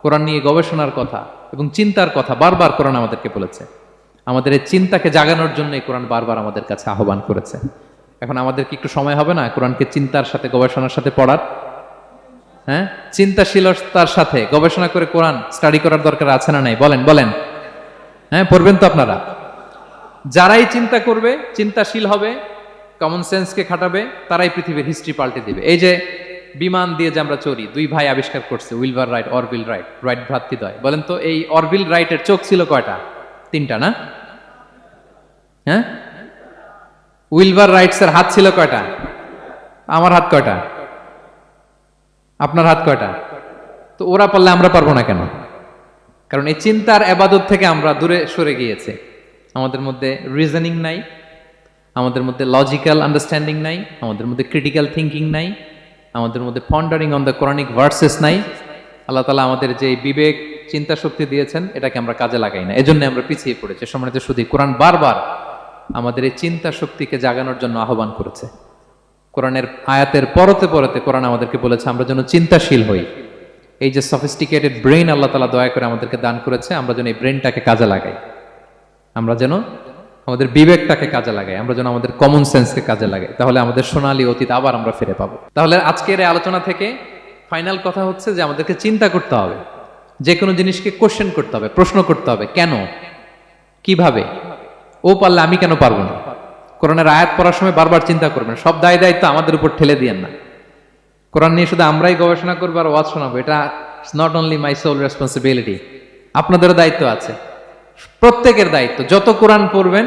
কোরআন নিয়ে গবেষণার কথা এবং চিন্তার কথা বারবার কোরআন আমাদেরকে বলেছে। আমাদের এই চিন্তাকে জাগানোর জন্য এই কোরআন বারবার আমাদের কাছে আহ্বান করেছে। এখন আমাদের কি একটু সময় হবে না কোরআনকে চিন্তার সাথে গবেষণার সাথে পড়ার? হ্যাঁ, চিন্তাশীলতার সাথে গবেষণা করে কোরআন স্টাডি করার দরকার আছে না নাই? বলেন বলেন। হ্যাঁ, পড়বেন তো আপনারা। যারাই চিন্তা করবে, চিন্তাশীল হবে, কমন সেন্সকে খাটাবে, তারাই পৃথিবীর হিস্ট্রি পাল্টে দিবে। এই যে বিমান দিয়ে যে আমরা চড়ি, 2 ভাই আবিষ্কার করছে, Wilbur Wright, Orville Wright, Wright ভ্রাতৃদ্বয়। বলেন তো এই অরভিল রাইটের চোখ ছিল কয়টা? 3টা না? হ্যাঁ, উইলবার রাইটসের হাত ছিল কয়টা? আমার হাত কয়টা? আপনার হাত কয়টা? তো ওরা পারলে আমরা পারবো না কেন? কারণ এই চিন্তার ইবাদত থেকে আমরা দূরে সরে গিয়েছে। আমাদের মধ্যে রিজনিং নাই, আমাদের মধ্যে লজিক্যাল আন্ডারস্ট্যান্ডিং নাই, আমাদের মধ্যে ক্রিটিক্যাল থিঙ্কিং নাই, আমাদের মধ্যে পন্ডারিং অন দ্য কোরআনিক ভার্সেস নাই। আল্লাহ তাআলা আমাদের যে বিবেক, চিন্তা শক্তি দিয়েছেন, এটাকে আমরা কাজে লাগাই না, এজন্য আমরা পিছিয়ে পড়েছি। সম্মানিত সুধী, কোরআন বারবার আমাদের এই চিন্তা শক্তিকে জাগানোর জন্য আহ্বান করেছে। কোরআনের আয়াতের পরতে পরতে কোরআন আমাদেরকে বলেছে আমরা যেন চিন্তাশীল হই। এই যে সফিস্টিকেটেড ব্রেইন আল্লাহ তাআলা দয়া করে আমাদেরকে দান করেছে, আমরা যেন এই ব্রেইনটাকে কাজে লাগাই, আমরা যেন আমাদের বিবেকটাকে কাজে লাগাই, আমরা যেন আমাদের কমন সেন্সকে কাজে লাগাই। তাহলে আমাদের সোনালী অতীত আবার আমরা ফিরে পাবো। তাহলে আজকের এই আলোচনা থেকে ফাইনাল কথা হচ্ছে যে আমাদেরকে চিন্তা করতে হবে, যে কোনো জিনিসকে কোশ্চেন করতে হবে, প্রশ্ন করতে হবে, কেন, কিভাবে, ও পারলে আমি কেন পারবো না। কোরআনের আয়াত পড়ার সময় বারবার চিন্তা করবেন, সব দায় দায়িত্ব আমাদের উপর ঠেলে দিয়েন না। কোরআন নিয়ে শুধু আমরাই গবেষণা করবো আর ওয়াজ শোনাবো, এটা not only my sole responsibility, আপনাদেরও দায়িত্ব আছে, প্রত্যেকের দায়িত্ব। যত কোরআন পড়বেন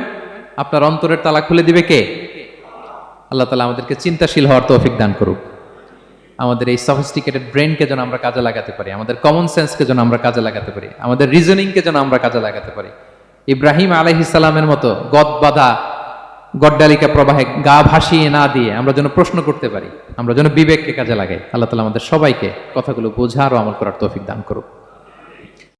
আপনার অন্তরের তালা খুলে দিবে কে? আল্লাহ তাআলা আমাদেরকে চিন্তাশীল হওয়ার তৌফিক দান করুক। আমাদের এই সফিস্টিকেটেড ব্রেনকে যেন আমরা কাজে লাগাতে পারি, আমাদের কমন সেন্সকে যেন আমরা কাজে লাগাতে পারি, আমাদের রিজনিংকে যেন আমরা কাজে লাগাতে পারি। ইব্রাহিম আলাইহিস সালামের মতো গদ বাঁধা গড্ডালিকা প্রবাহে গা ভাসিয়ে না দিয়ে আমরা যেন প্রশ্ন করতে পারি, আমরা যেন বিবেককে কাজে লাগাই। আল্লাহ তাআলা আমাদের সবাইকে কথাগুলো বোঝার ও আমল করার তৌফিক দান করুক।